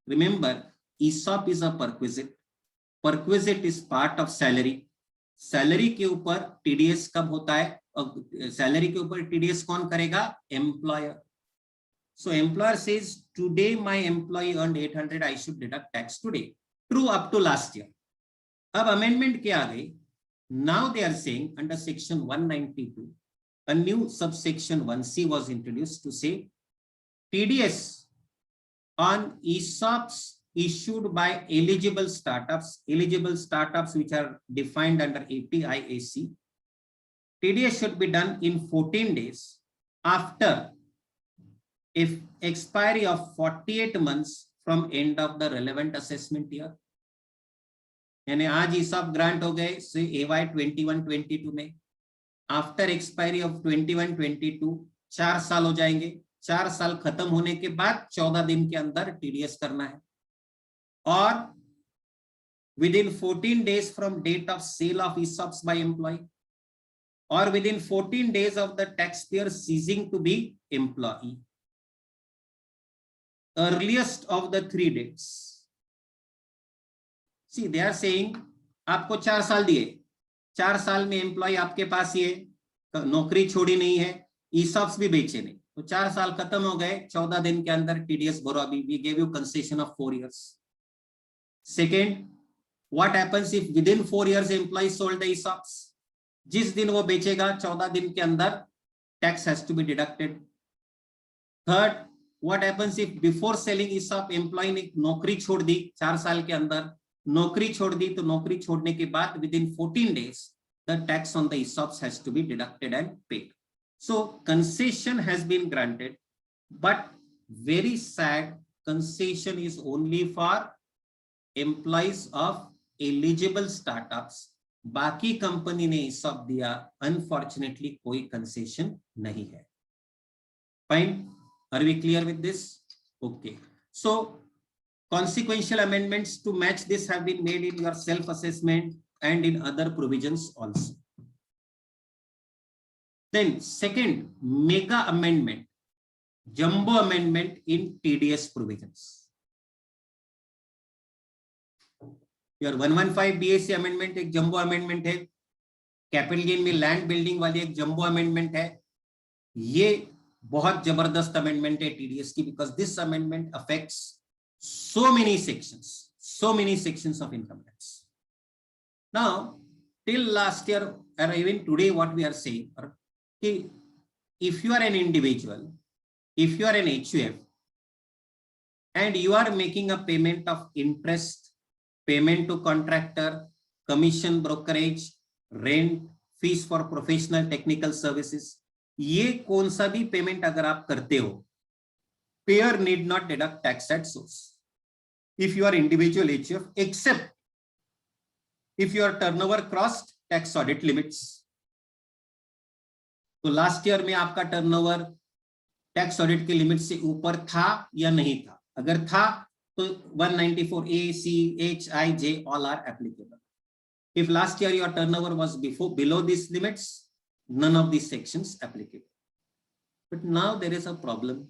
remember ESOP is a perquisite. Perquisite is part of salary. Salary के ऊपर TDS कब होता है? सैलरी के ऊपर TDS कौन करेगा? Employer. So employer says today my employee earned 800, I should deduct tax today. True up to last year. अब amendment क्या आ गई? Now they are saying under section 192, a new subsection 1C was introduced to say TDS on ESOPs issued by eligible startups which are defined under APIAC, TDS should be done in 14 days after if expiry of 48 months from end of the relevant assessment year. यानी आज ESOP grant हो गए से AY 21-22 में, after expiry of 21-22 4 साल हो जाएंगे. 4 साल खत्म होने के बाद 14 दिन के अंदर TDS करना है, और within 14 days from date of sale of ESOPs by employee, or within 14 days of the taxpayer ceasing to be employee. Earliest of the 3 dates. See, they are saying आपको 4 साल दिए, 4 साल में एम्प्लॉय आपके पास ही है, नौकरी छोड़ी नहीं है, ESOPs भी बेचे नहीं, तो 4 साल खत्म हो गए, 14 दिन के अंदर TDS भरो. अभी we gave you concession of 4 years. Second, what happens if within 4 years employee sold the ESOPs? जिस दिन वो बेचेगा 14 दिन के अंदर tax has to be deducted. Third, what happens if before selling ESOP employee ने नौकरी छोड़ दी 4 साल के अंदर, नौकरी छोड़ दी, तो नौकरी छोड़ने के बाद within 14 days the tax on the ESOPs has to be deducted and paid. So concession has been granted, but very sad, concession is only for employees of eligible startups. बाकी कंपनी ने ESOP दिया, unfortunately कोई concession नहीं है. Fine, are we clear with this? Okay. So consequential amendments to match this have been made in your self-assessment and in other provisions also. Then second, mega amendment, jumbo amendment in TDS provisions. Your 115 BAC amendment एक jumbo amendment है, capital gain में land building वाली एक jumbo amendment है. ये बहुत जबरदस्त amendment है टीडीएस की, because this amendment affects so many sections of income tax. Now, till last year or even today, what we are saying, if you are an individual, if you are an HUF, and you are making a payment of interest, payment to contractor, commission brokerage, rent, fees for professional technical services, ये कौन सा भी payment अगर आप करते हो, payer need not deduct tax at source if you are individual HUF, except if your turnover crossed tax audit limits. तो last year में आपका टर्नओवर टैक्स ऑडिट के लिमिट से ऊपर था या नहीं था? अगर था तो 194A, C, H, I, J all are applicable. If last year your turnover was below these limits, none of these sections applicable. But now there is a problem.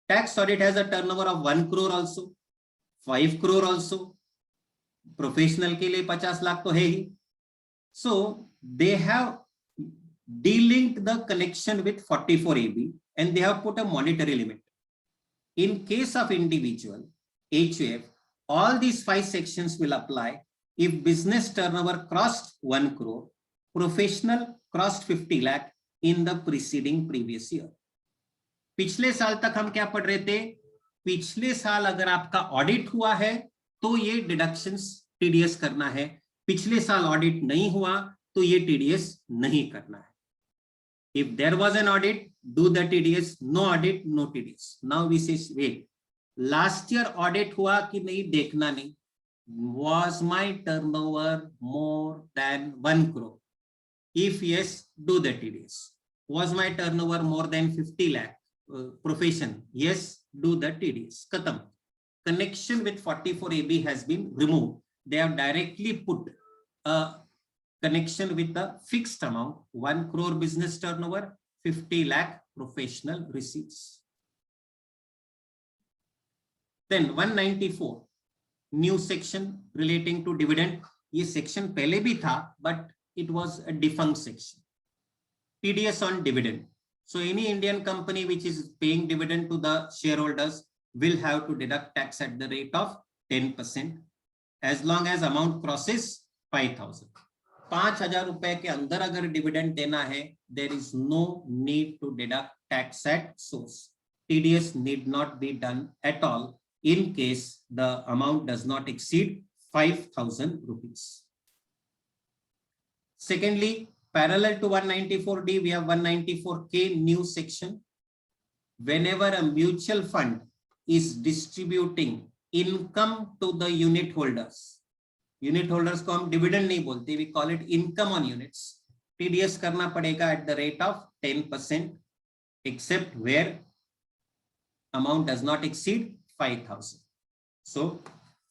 Tax audit has a turnover of 1 crore also, 5 crore also. Professional के लिए 50 लाख तो है ही. So they have delinked the connection with 44AB and they have put a monetary limit. In case of individual HUF, all these 5 sections will apply if business turnover crossed 1 crore, professional crossed 50 lakh in the preceding previous year. पिछले साल तक हम क्या पढ़ रहे थे? पिछले साल अगर आपका ऑडिट हुआ है तो ये डिडक्शंस टीडीएस करना है. पिछले साल ऑडिट नहीं हुआ तो ये टीडीएस नहीं करना है. If there was an audit, do the TDS. No audit, no TDS. Now we say, wait, last year audit हुआ कि नहीं देखना नहीं. Was my turnover more than 1 crore? If yes, do the TDS. Was my turnover more than 50 lakh? Profession, yes, do the TDS. Khatam. Connection with 44AB has been removed. They have directly put a connection with the fixed amount, 1 crore business turnover, 50 lakh professional receipts. Then 194, new section relating to dividend. ये section पहले भी था, but it was a defunct section. TDS on dividend. So any Indian company which is paying dividend to the shareholders will have to deduct tax at the rate of 10% as long as amount crosses 5,000. 5,000 रुपए के अंदर अगर dividend देना है, there is no need to deduct tax at source. TDS need not be done at all in case the amount does not exceed 5,000 rupees. Secondly, parallel to 194D, we have 194K new section. Whenever a mutual fund is distributing income to the unit holders, unit holders को हम dividend नहीं बोलते, we call it income on units. TDS करना पड़ेगा at the rate of 10%, except where amount does not exceed 5,000. So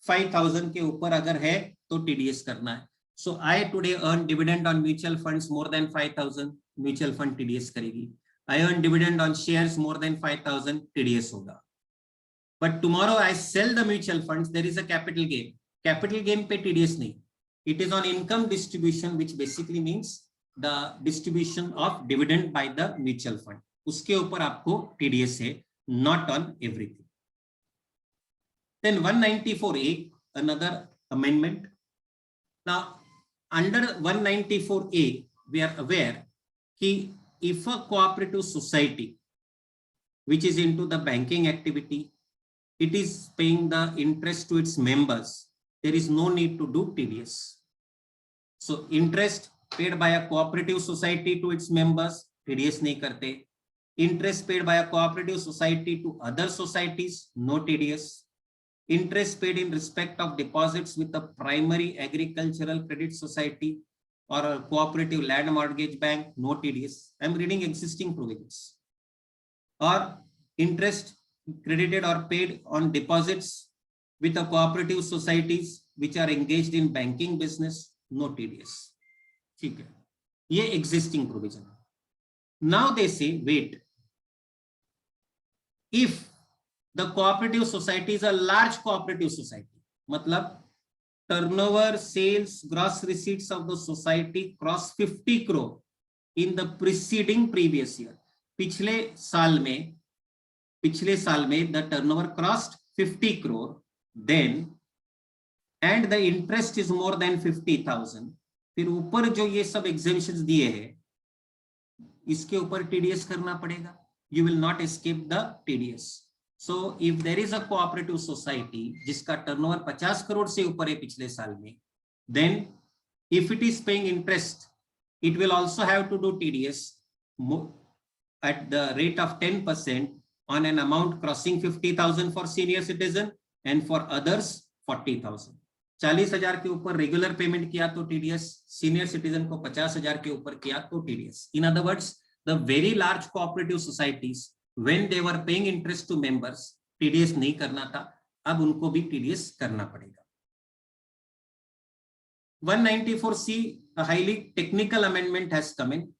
5,000 के ऊपर अगर है तो TDS करना है. So I today earn dividend on mutual funds more than 5,000, mutual fund TDS करेगी. I earn dividend on shares more than 5,000, TDS होगा. But tomorrow I sell the mutual funds, there is a capital gain. Capital gain पे TDS नहीं. It is on income distribution, which basically means the distribution of dividend by the mutual fund. उसके ऊपर आपको TDS है, not on everything. Then 194A, another amendment. Now, under 194A, we are aware that if a cooperative society which is into the banking activity, it is paying the interest to its members, there is no need to do TDS. So interest paid by a cooperative society to its members, TDS नहीं करते. Interest paid by a cooperative society to other societies, no TDS. Interest paid in respect of deposits with a primary agricultural credit society or a cooperative land mortgage bank, no TDS. I am reading existing provisions. Or interest credited or paid on deposits with a cooperative societies which are engaged in banking business, no TDS. ठीक है, ये existing provision. Now they say, wait, if the cooperative society is a large cooperative society, मतलब turnover, sales, gross receipts of the society cross 50 crore in the preceding previous year. पिछले साल में the turnover crossed 50 crore, then and the interest is more than 50,000. फिर ऊपर जो ये सब exemptions दिए हैं, इसके ऊपर TDS करना पड़ेगा. You will not escape the TDS. So if there is a cooperative society जिसका टर्नओवर 50 करोड़ से ऊपर है पिछले साल में, then if it is paying interest, it will also have to do TDS at the rate of 10% on an amount crossing 50,000 for senior citizen and for others 40,000. 40,000 के ऊपर regular payment किया तो TDS, सीनियर सिटीजन को 50,000 के ऊपर किया तो TDS. In other words, the very large cooperative societies, when they were paying interest to members, TDS नहीं करना था, अब उनको भी TDS करना पड़ेगा. 194C, a highly technical amendment has come in.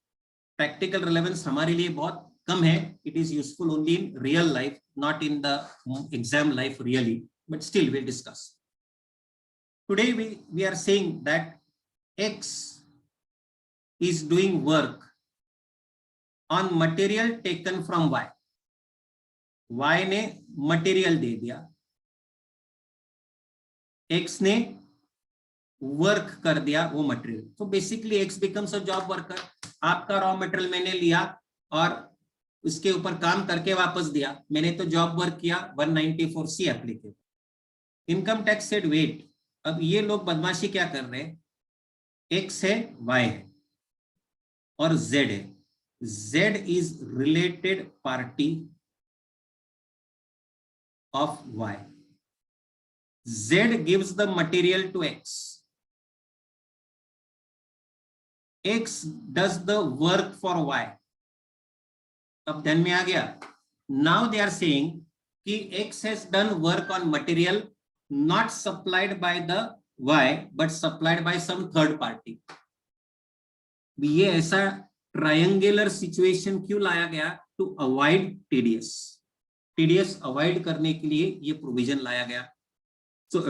Practical relevance हमारे लिए बहुत कम है. It is useful only in real life, not in the exam life really, but still we'll discuss. Today we are saying that X is doing work on material taken from Y. Y ने material दे दिया, X ने work कर दिया वो material. तो basically X becomes a job worker. आपका raw material मैंने लिया और उसके ऊपर काम करके वापस दिया, मैंने तो जॉब वर्क किया. 194C applicable. Income tax said wait, अब ये लोग बदमाशी क्या कर रहे हैं, X है, Y है और Z है. Z is related party of Y. Z gives the material to X. X does the work for Y. अब ध्यान में आ गया. Now they are saying कि X has done work on material not supplied by the Y but supplied by some third party. ये ऐसा triangular situation क्यों लाया गया? To avoid TDS. TDS avoid करने के लिए ये प्रोविजन लाया गया. So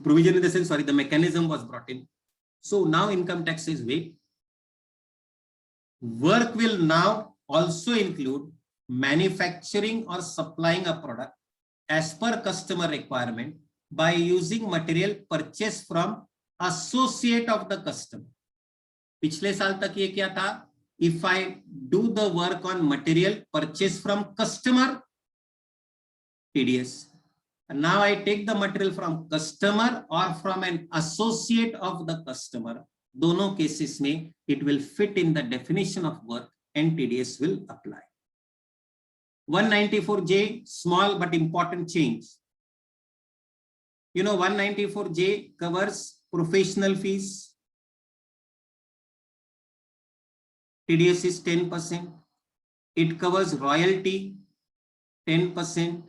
provision in the sense, sorry, the mechanism was brought in. So now income tax is wait. Work will now also include manufacturing or supplying a product as per customer requirement by using material purchased from associate of the customer. पिछले साल तक ये क्या था? If I do the work on material purchased from customer, TDS. And now I take the material from customer or from an associate of the customer. दोनों cases में it will fit in the definition of work and TDS will apply. 194J, small but important change. You know, 194J covers professional fees. TDS is 10%. It covers royalty, 10%.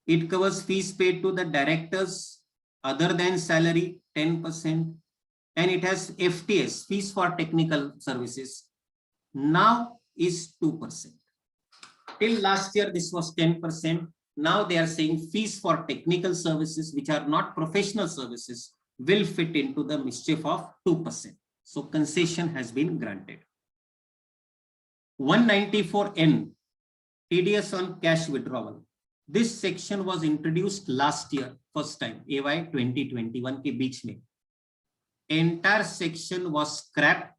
It covers fees paid to the directors other than salary, 10%. And it has FTS, fees for technical services. Now is 2%. Till last year, this was 10%. Now they are saying fees for technical services, which are not professional services, will fit into the mischief of 2%. So concession has been granted. 194N, TDS on cash withdrawal. This section was introduced last year, first time, AY 2021 के बीच में. Entire section was scrapped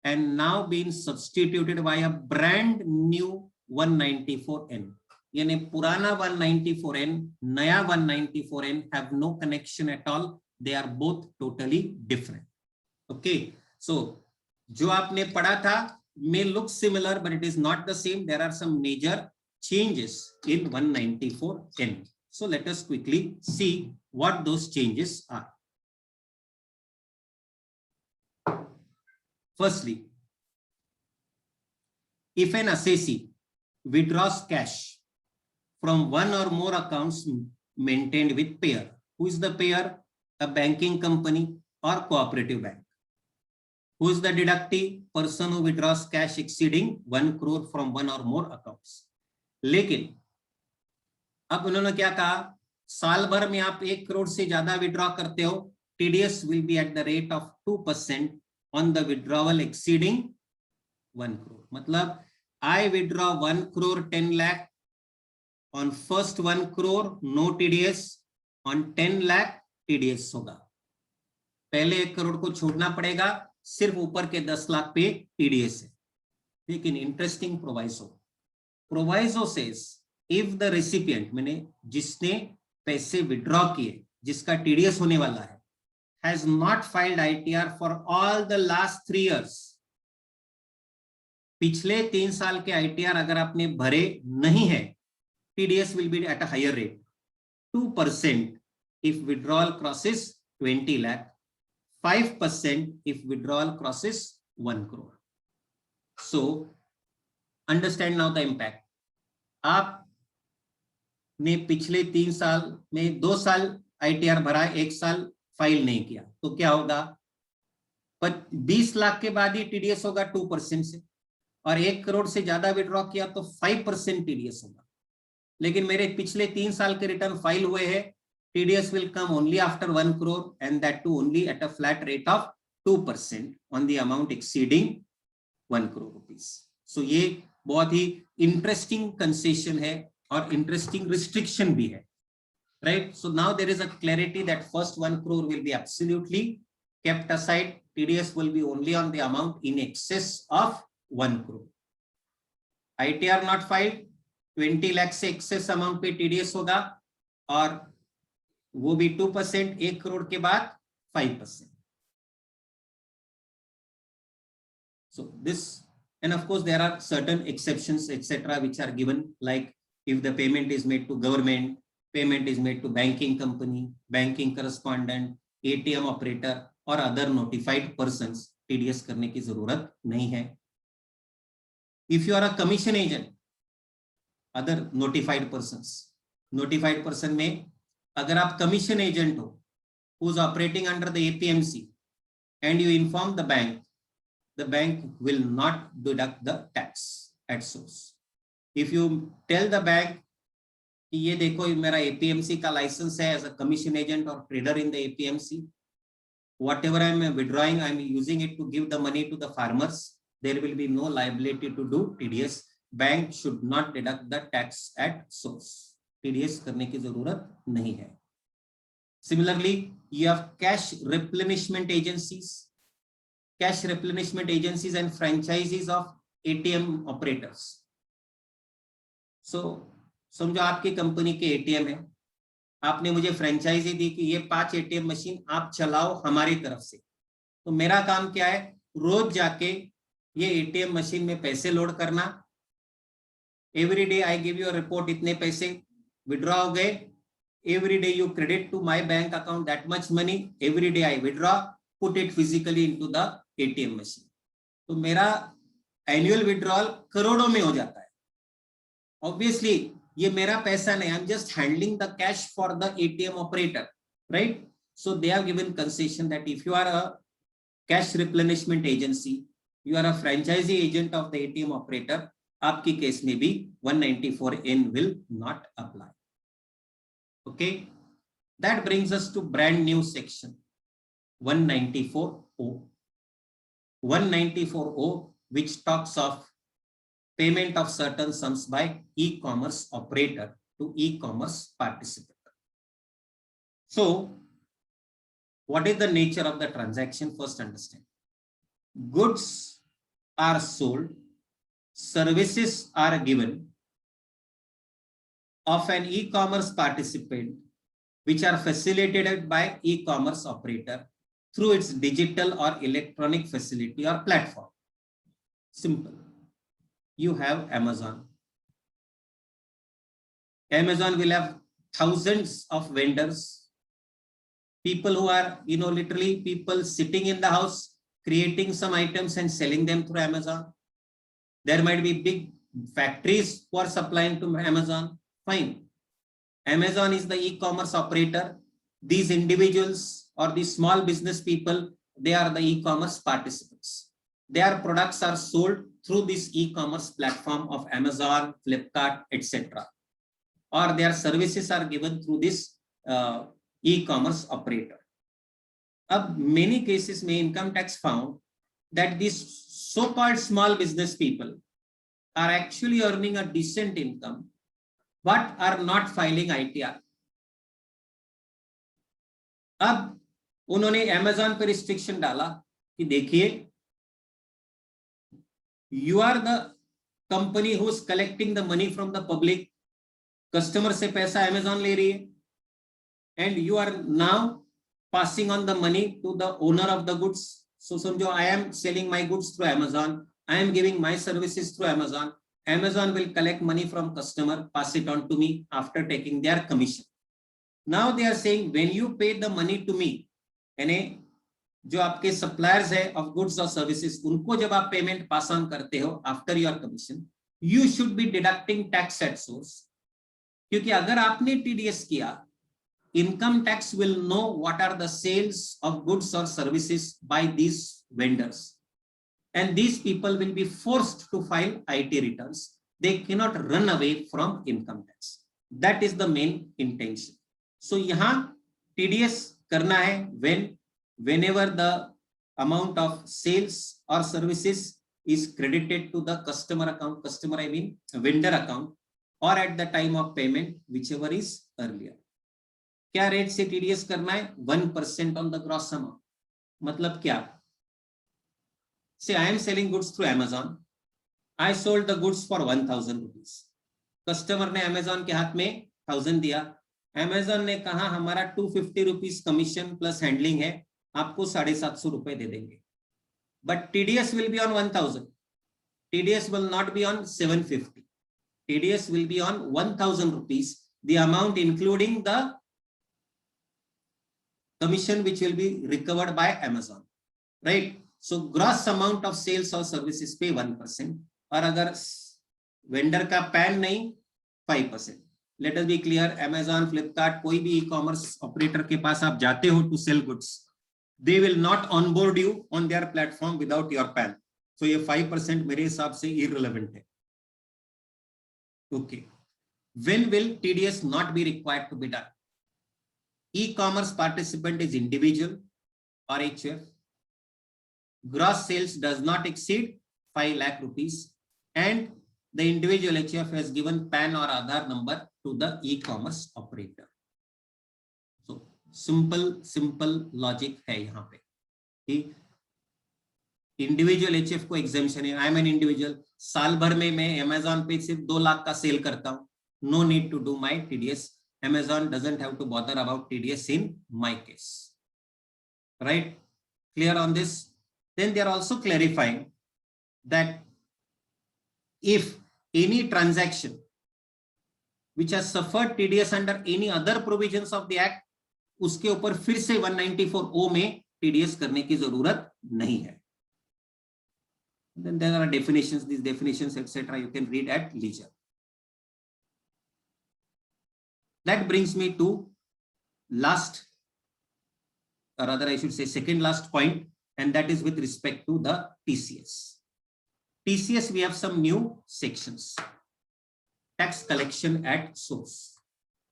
and now being substituted by a brand new 194N. यानी पुराना 194N, नया 194N have no connection at all. They are both totally different. Okay, so जो आपने पढ़ा था may look similar but it is not the same. There are some major changes in 194N. So let us quickly see what those changes are. Firstly, if an assessee withdraws cash from one or more accounts maintained with payer, who is the payer? A banking company or cooperative bank. Who is the deductee? Person who withdraws cash exceeding 1 crore from one or more accounts. लेकिन अब उन्होंने क्या कहा, साल भर में आप 1 करोड़ से ज्यादा विड्रॉ करते हो, TDS will be at the rate of 2% on the withdrawal exceeding 1 crore. मतलब I withdraw 1 crore 10 lakh, on first 1 crore no TDS, on 10 lakh TDS होगा. पहले 1 करोड़ को छोड़ना पड़ेगा, सिर्फ ऊपर के 10 लाख पे TDS है. लेकिन interesting proviso says if the recipient, मैंने जिसने पैसे विड्रॉ किए, जिसका TDS होने वाला है, has not filed ITR for all the last 3 years. पिछले 3 साल के ITR अगर आपने भरे नहीं है, TDS will be at a higher rate, 2% if withdrawal crosses 20 lakh, 5% if withdrawal crosses 1 crore. So understand now the impact. आपने पिछले 3 साल में 2 साल ITR भरा, 1 साल फाइल नहीं किया, तो क्या होगा? 20 लाख के बाद ही TDS होगा 2% से, और 1 करोड़ से ज्यादा विड्रॉ किया तो 5% TDS होगा. लेकिन मेरे पिछले 3 साल के रिटर्न फाइल हुए हैं, TDS will come only after 1 crore and that too only at a flat rate of 2% on the amount exceeding 1 crore rupees. So ये बहुत ही इंटरेस्टिंग कंसेशन है और इंटरेस्टिंग रिस्ट्रिक्शन भी है, right? So now there is a clarity that first 1 crore will be absolutely kept aside. TDS will be only on the amount in excess of 1 crore. ITR not filed, 20 lakh से excess amount पे TDS होगा, और वो भी 2%, 1 करोड़ के बाद 5%. So this, and of course there are certain exceptions etc which are given, like if the payment is made to government, payment is made to banking company, banking correspondent, ATM operator और other notified persons, TDS करने की जरूरत नहीं है. If you are a commission agent, other notified persons, notified person में अगर आप commission agent हो who is operating under the APMC and you inform the bank will not deduct the tax at source. If you tell the bank कि ये देखो मेरा APMC का license है as a commission agent or trader in the APMC, whatever I am withdrawing, I am using it to give the money to the farmers, there will be no liability to do TDS. Bank should not deduct the tax at source. TDS करने की जरूरत नहीं है. Similarly, you have cash replenishment agencies and franchises of ATM operators. So समझो आपकी company के ATM है, आपने मुझे फ्रेंचाइजी दी कि ये 5 ATM मशीन आप चलाओ हमारी तरफ से, तो मेरा काम क्या है? रोज जाके ये ATM मशीन में पैसे लोड करना. Every day I give you a report, इतने पैसे विड्रॉ हो गए. Every day you credit to my bank account that much money. Every day I withdraw, put it physically into the ATM machine. तो मेरा annual withdrawal करोड़ों में हो जाता है. ऑब्वियसली ये मेरा पैसा नहीं, I am just handling the cash for the ATM operator, right? So they have given concession that if you are a cash replenishment agency, you are a franchisee agent of the ATM operator, आपकी case में भी 194N will not apply. Okay, that brings us to brand new section 194O. 194O, which talks of payment of certain sums by e-commerce operator to e-commerce participant. So what is the nature of the transaction? First understand. Goods are sold, services are given of an e-commerce participant which are facilitated by e-commerce operator through its digital or electronic facility or platform. Simple. You have Amazon. Amazon will have thousands of vendors, people who are, literally people sitting in the house, creating some items and selling them through Amazon. There might be big factories who are supplying to Amazon. Fine. Amazon is the e-commerce operator. These individuals or these small business people, they are the e-commerce participants. Their products are sold through this e-commerce platform of Amazon, Flipkart, etc. Or their services are given through this e-commerce operator. Ab many cases may income tax found that these so-called small business people are actually earning a decent income but are not filing ITR. अब उन्होंने Amazon पे restriction डाला कि देखिए, you are the company who is collecting the money from the public. Customer से पैसा Amazon ले रही है, and you are now passing on the money to the owner of the goods. So समझो, I am selling my goods through Amazon. I am giving my services through Amazon. Amazon will collect money from customer, pass it on to me after taking their commission. Now they are saying when you pay the money to me, यानी जो आपके suppliers है of goods or services, उनको जब आप payment pass on करते हो after your commission, you should be deducting tax at source. क्योंकि अगर आपने TDS किया, income tax will know what are the sales of goods or services by these vendors. And these people will be forced to file IT returns. They cannot run away from income tax. That is the main intention. So यहाँ TDS करना है whenever the amount of sales or services is credited to the customer account, customer I mean vendor account, or at the time of payment, whichever is earlier. क्या rate से TDS करना है? 1% on the gross amount. मतलब क्या? Say I am selling goods through Amazon. I sold the goods for 1,000 rupees. Customer ने Amazon के हाथ में 1,000 दिया. Amazon ने कहा हमारा 250 रुपीस कमीशन प्लस हैंडलिंग है, आपको 750 रुपए दे देंगे. But TDS will be on 1,000. TDS will not be on 750. TDS will be on 1,000 rupees, the amount including the commission which will be recovered by Amazon, right? So gross amount of sales or services pay 1%, और अगर vendor का PAN नहीं 5%. Let us be clear, Amazon, Flipkart, कोई भी e-commerce operator के पास आप जाते हो to sell goods, they will not onboard you on their platform without your PAN. So ये 5% मेरे हिसाब से irrelevant है. Okay. When will TDS not be required to be done? E-commerce participant is individual or HF. Gross sales does not exceed 5 lakh rupees, and the individual HF has given PAN or Aadhaar number to the e-commerce operator. So simple logic है यहाँ पे कि individual HF को exemption है. I am an individual, साल भर में मैं Amazon पे सिर्फ 2 लाख का सेल करता हूँ. No need to do my TDS. Amazon doesn't have to bother about TDS in my case. Right? Clear on this? Then they are also clarifying that if any transaction which has suffered TDS under any other provisions of the Act, उसके ऊपर फिर से 194O में TDS करने की जरूरत नहीं है. Then there are definitions, these definitions, etc. you can read at leisure. That brings me to last, or rather I should say second last point, and that is with respect to the TCS. TCS, we have some new sections. Tax collection at source.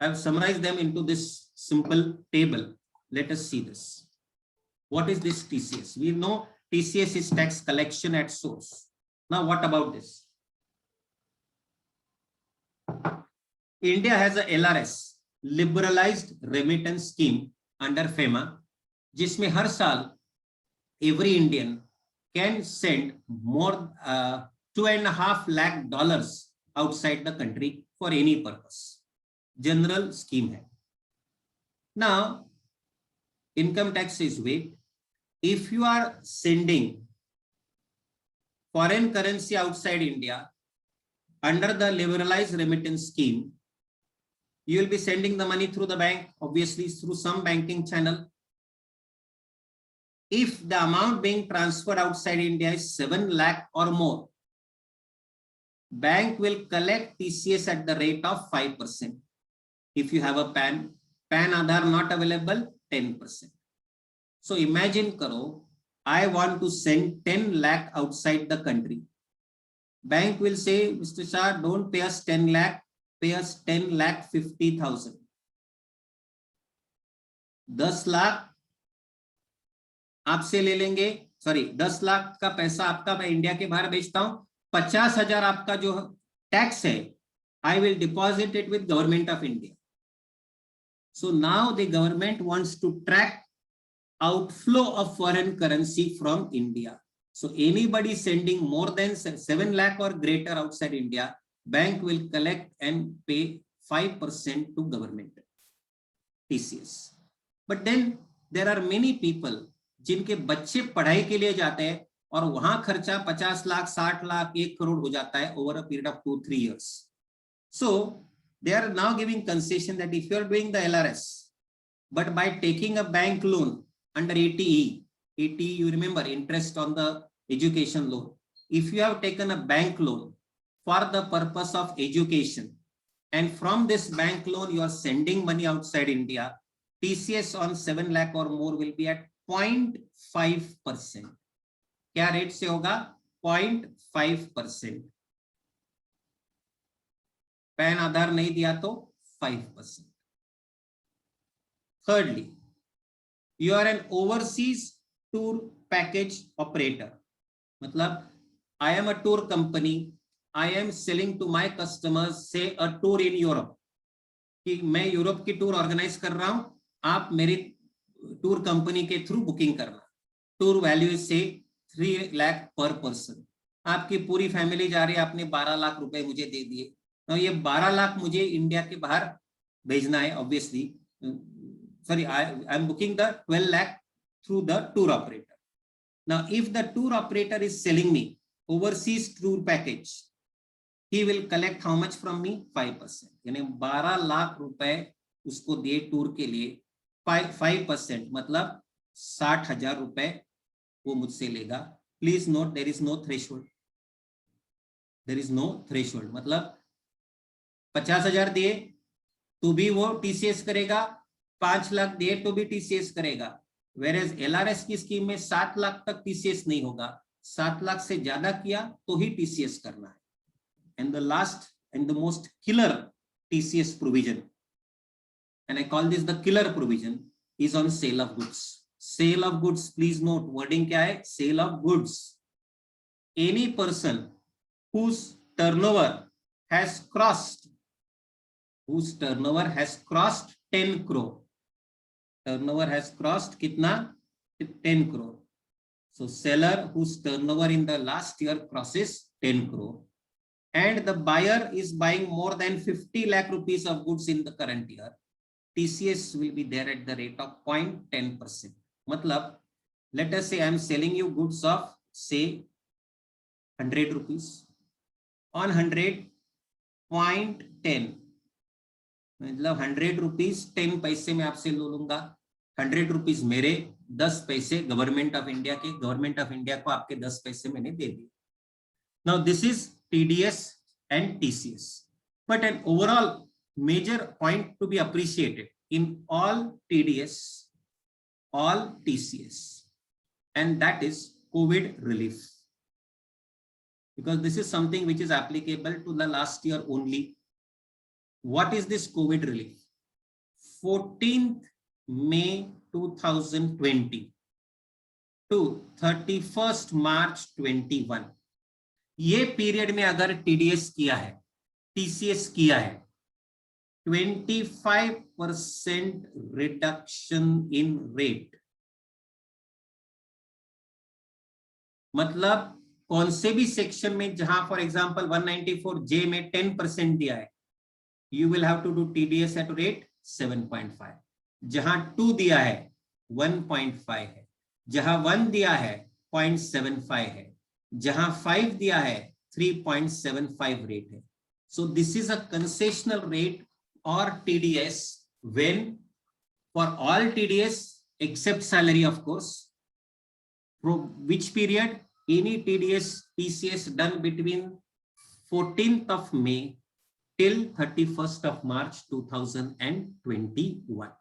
I have summarized them into this simple table. Let us see this. What is this TCS? We know TCS is tax collection at source. Now what about this? India has a LRS, liberalized remittance scheme under FEMA, जिसमें हर साल every Indian can send more $2.5 lakh outside the country for any purpose. General scheme hai. Now income tax is waived. if you are sending foreign currency outside India under the liberalized remittance scheme, you will be sending the money through the bank, obviously through some banking channel. If the amount being transferred outside India is 7 lakh or more, bank will collect TCS at the rate of 5%. If you have a PAN Aadhaar not available, 10%. So imagine karo, I want to send 10 lakh outside the country. Bank will say, Mr. Shah, don't pay us 10 lakh, pay us 10 lakh 50,000. 10 lakh आपसे ले लेंगे, sorry 10 lakh का पैसा आपका मैं India के बाहर भेजता हूं, 50,000 आपका जो टैक्स है, I will deposit it with government of India. So now the government wants to track outflow of foreign currency from India. So anybody sending more than 7 lakh or greater outside India, bank will collect and pay 5% to government, TCS. But then there are many people जिनके बच्चे पढ़ाई के लिए जाते हैं और वहां खर्चा 50 लाख, 60 लाख, 1 करोड़ हो जाता है over a period of 2-3 years. So they are now giving concession that if you are doing the LRS, but by taking a bank loan under ATE, you remember interest on the education loan. If you have taken a bank loan for the purpose of education, and from this bank loan you are sending money outside India, TCS on 7 lakh or more will be at 0.5%. क्या rate से होगा? 0.5%. Pan आधार नहीं दिया तो 5%. Thirdly, you are an overseas tour package operator. मतलब I am a tour company, I am selling to my customers say a tour in Europe. कि मैं Europe की टूर ऑर्गेनाइज कर रहा हूं, आप मेरी टूर कंपनी के थ्रू बुकिंग करना. टूर वैल्यू से 3 लाख पर पर्सन. आपकी पूरी फैमिली जा रही है, आपने 12 लाख रुपए मुझे दे दिए. तो ये 12 लाख मुझे इंडिया के बाहर भेजना है, obviously. Sorry, I am booking the 12 lakh through the tour operator. Now, if the tour operator is selling me overseas tour package, he will collect how much from me? 5%. यानी 12 लाख रुपए उसको दिए टूर के लिए, 5% मतलब 60,000 रुपए वो मुझसे लेगा. Please note there is no threshold. There is no threshold. मतलब 50,000 दिए तो भी वो TCS करेगा, 5 लाख दिए तो भी TCS करेगा. Whereas LRS की स्कीम में 7 लाख तक TCS नहीं होगा, 7 लाख से ज्यादा किया तो ही TCS करना है. And the last and the most killer TCS provision, and I call this the killer provision, is on sale of goods. Sale of goods, please note wording क्या है? Sale of goods. Any person whose turnover has crossed 10 crore. Turnover has crossed कितना? 10 crore. So seller whose turnover in the last year crosses 10 crore. And the buyer is buying more than 50 lakh rupees of goods in the current year, TCS will be there at the rate of 0.10%. मतलब, let us say I am selling you goods of say 100 rupees. On 100, 0.10. मतलब 100 rupees 10 पैसे में आपसे लो लूंगा. 100 rupees मेरे, 10 पैसे government of India के. Government of India को आपके 10 पैसे मैंने दे दिए. Now this is TDS and TCS. But an overall major point to be appreciated in all TDS, all TCS, and that is COVID relief. Because this is something which is applicable to the last year only. What is this COVID relief? 14th May 2020 to 31st March 21. ये period में अगर TDS किया है, TCS किया है, 25% reduction in rate. मतलब कौन से भी सेक्शन में जहां फॉर एग्जांपल 194J में 10% दिया है, you will have to do TDS at rate 7.5. जहां 2 दिया है 1.5 है. जहां 1 दिया है 0.75 है, जहां 5 दिया है 3.75 रेट है. So this is a concessional rate or TDS when for all TDS except salary, of course, from which period any TDS TCS done between 14th of May till 31st of March 2021.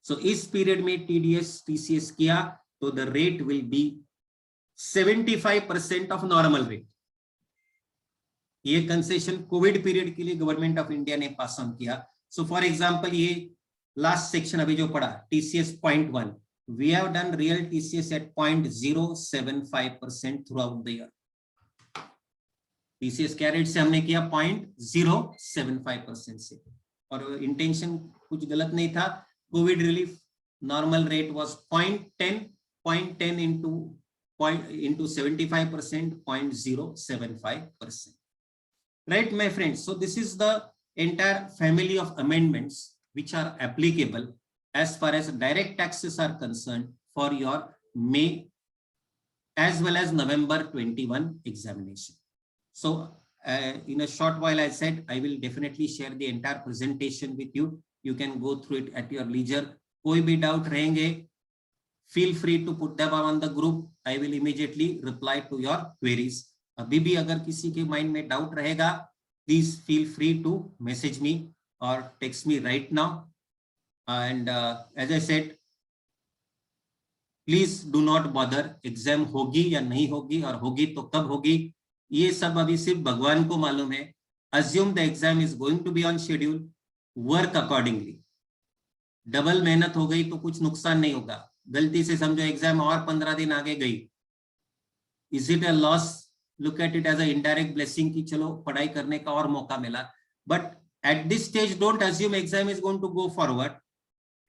So इस period में TDS TCS किया तो the rate will be 75% of normal rate. ये concession Covid period के लिए government of India ने pass on किया. So for example ये लास्ट सेक्शन अभी जो पढ़ा TCS 0.1, we have done real TCS at 0.075% throughout the year. TCS क्या रेट से हमने किया 0.075% से, और इंटेंशन कुछ गलत नहीं था. Covid relief normal rate was 0.10 into 75%, 0.075%. Right, my friends? So this is the entire family of amendments which are applicable as far as direct taxes are concerned for your May as well as November 21 examination. So in a short while, I said I will definitely share the entire presentation with you. You can go through it at your leisure. कोई भी doubt रहेंगे, feel free to put them on the group. I will immediately reply to your queries. अभी भी अगर किसी के mind में doubt रहेगा, please feel free to message me or text me right now. And as I said, please do not bother. Exam होगी या नहीं होगी, और होगी तो कब होगी, ये सब अभी सिर्फ भगवान को मालूम है. Assume the exam is going to be on schedule. Work accordingly. Double मेहनत हो गई तो कुछ नुकसान नहीं होगा. गलती से समझो एग्जाम और 15 दिन आगे गई, is it a loss? Look at it as a indirect blessing कि चलो पढ़ाई करने का और मौका मिला. But at this stage don't assume exam is going to go forward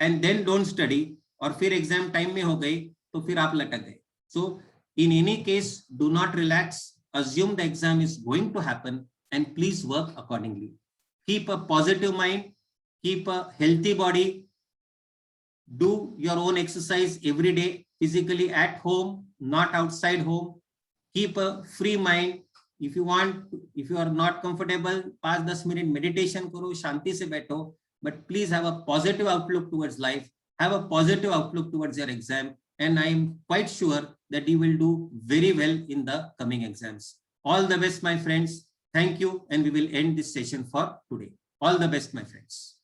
and then don't study, और फिर एग्जाम टाइम में हो गई तो फिर आप लटक गए. So in any case do not relax, assume the exam is going to happen and please work accordingly. Keep a positive mind, keep a healthy body, do your own exercise every day, physically at home, not outside home. Keep a free mind. If you want, if you are not comfortable, 5-10 minute meditation करो, शांति से बैठो, but please have a positive outlook towards life, have a positive outlook towards your exam, and I am quite sure that you will do very well in the coming exams. All the best, my friends. Thank you, and we will end this session for today. All the best, my friends.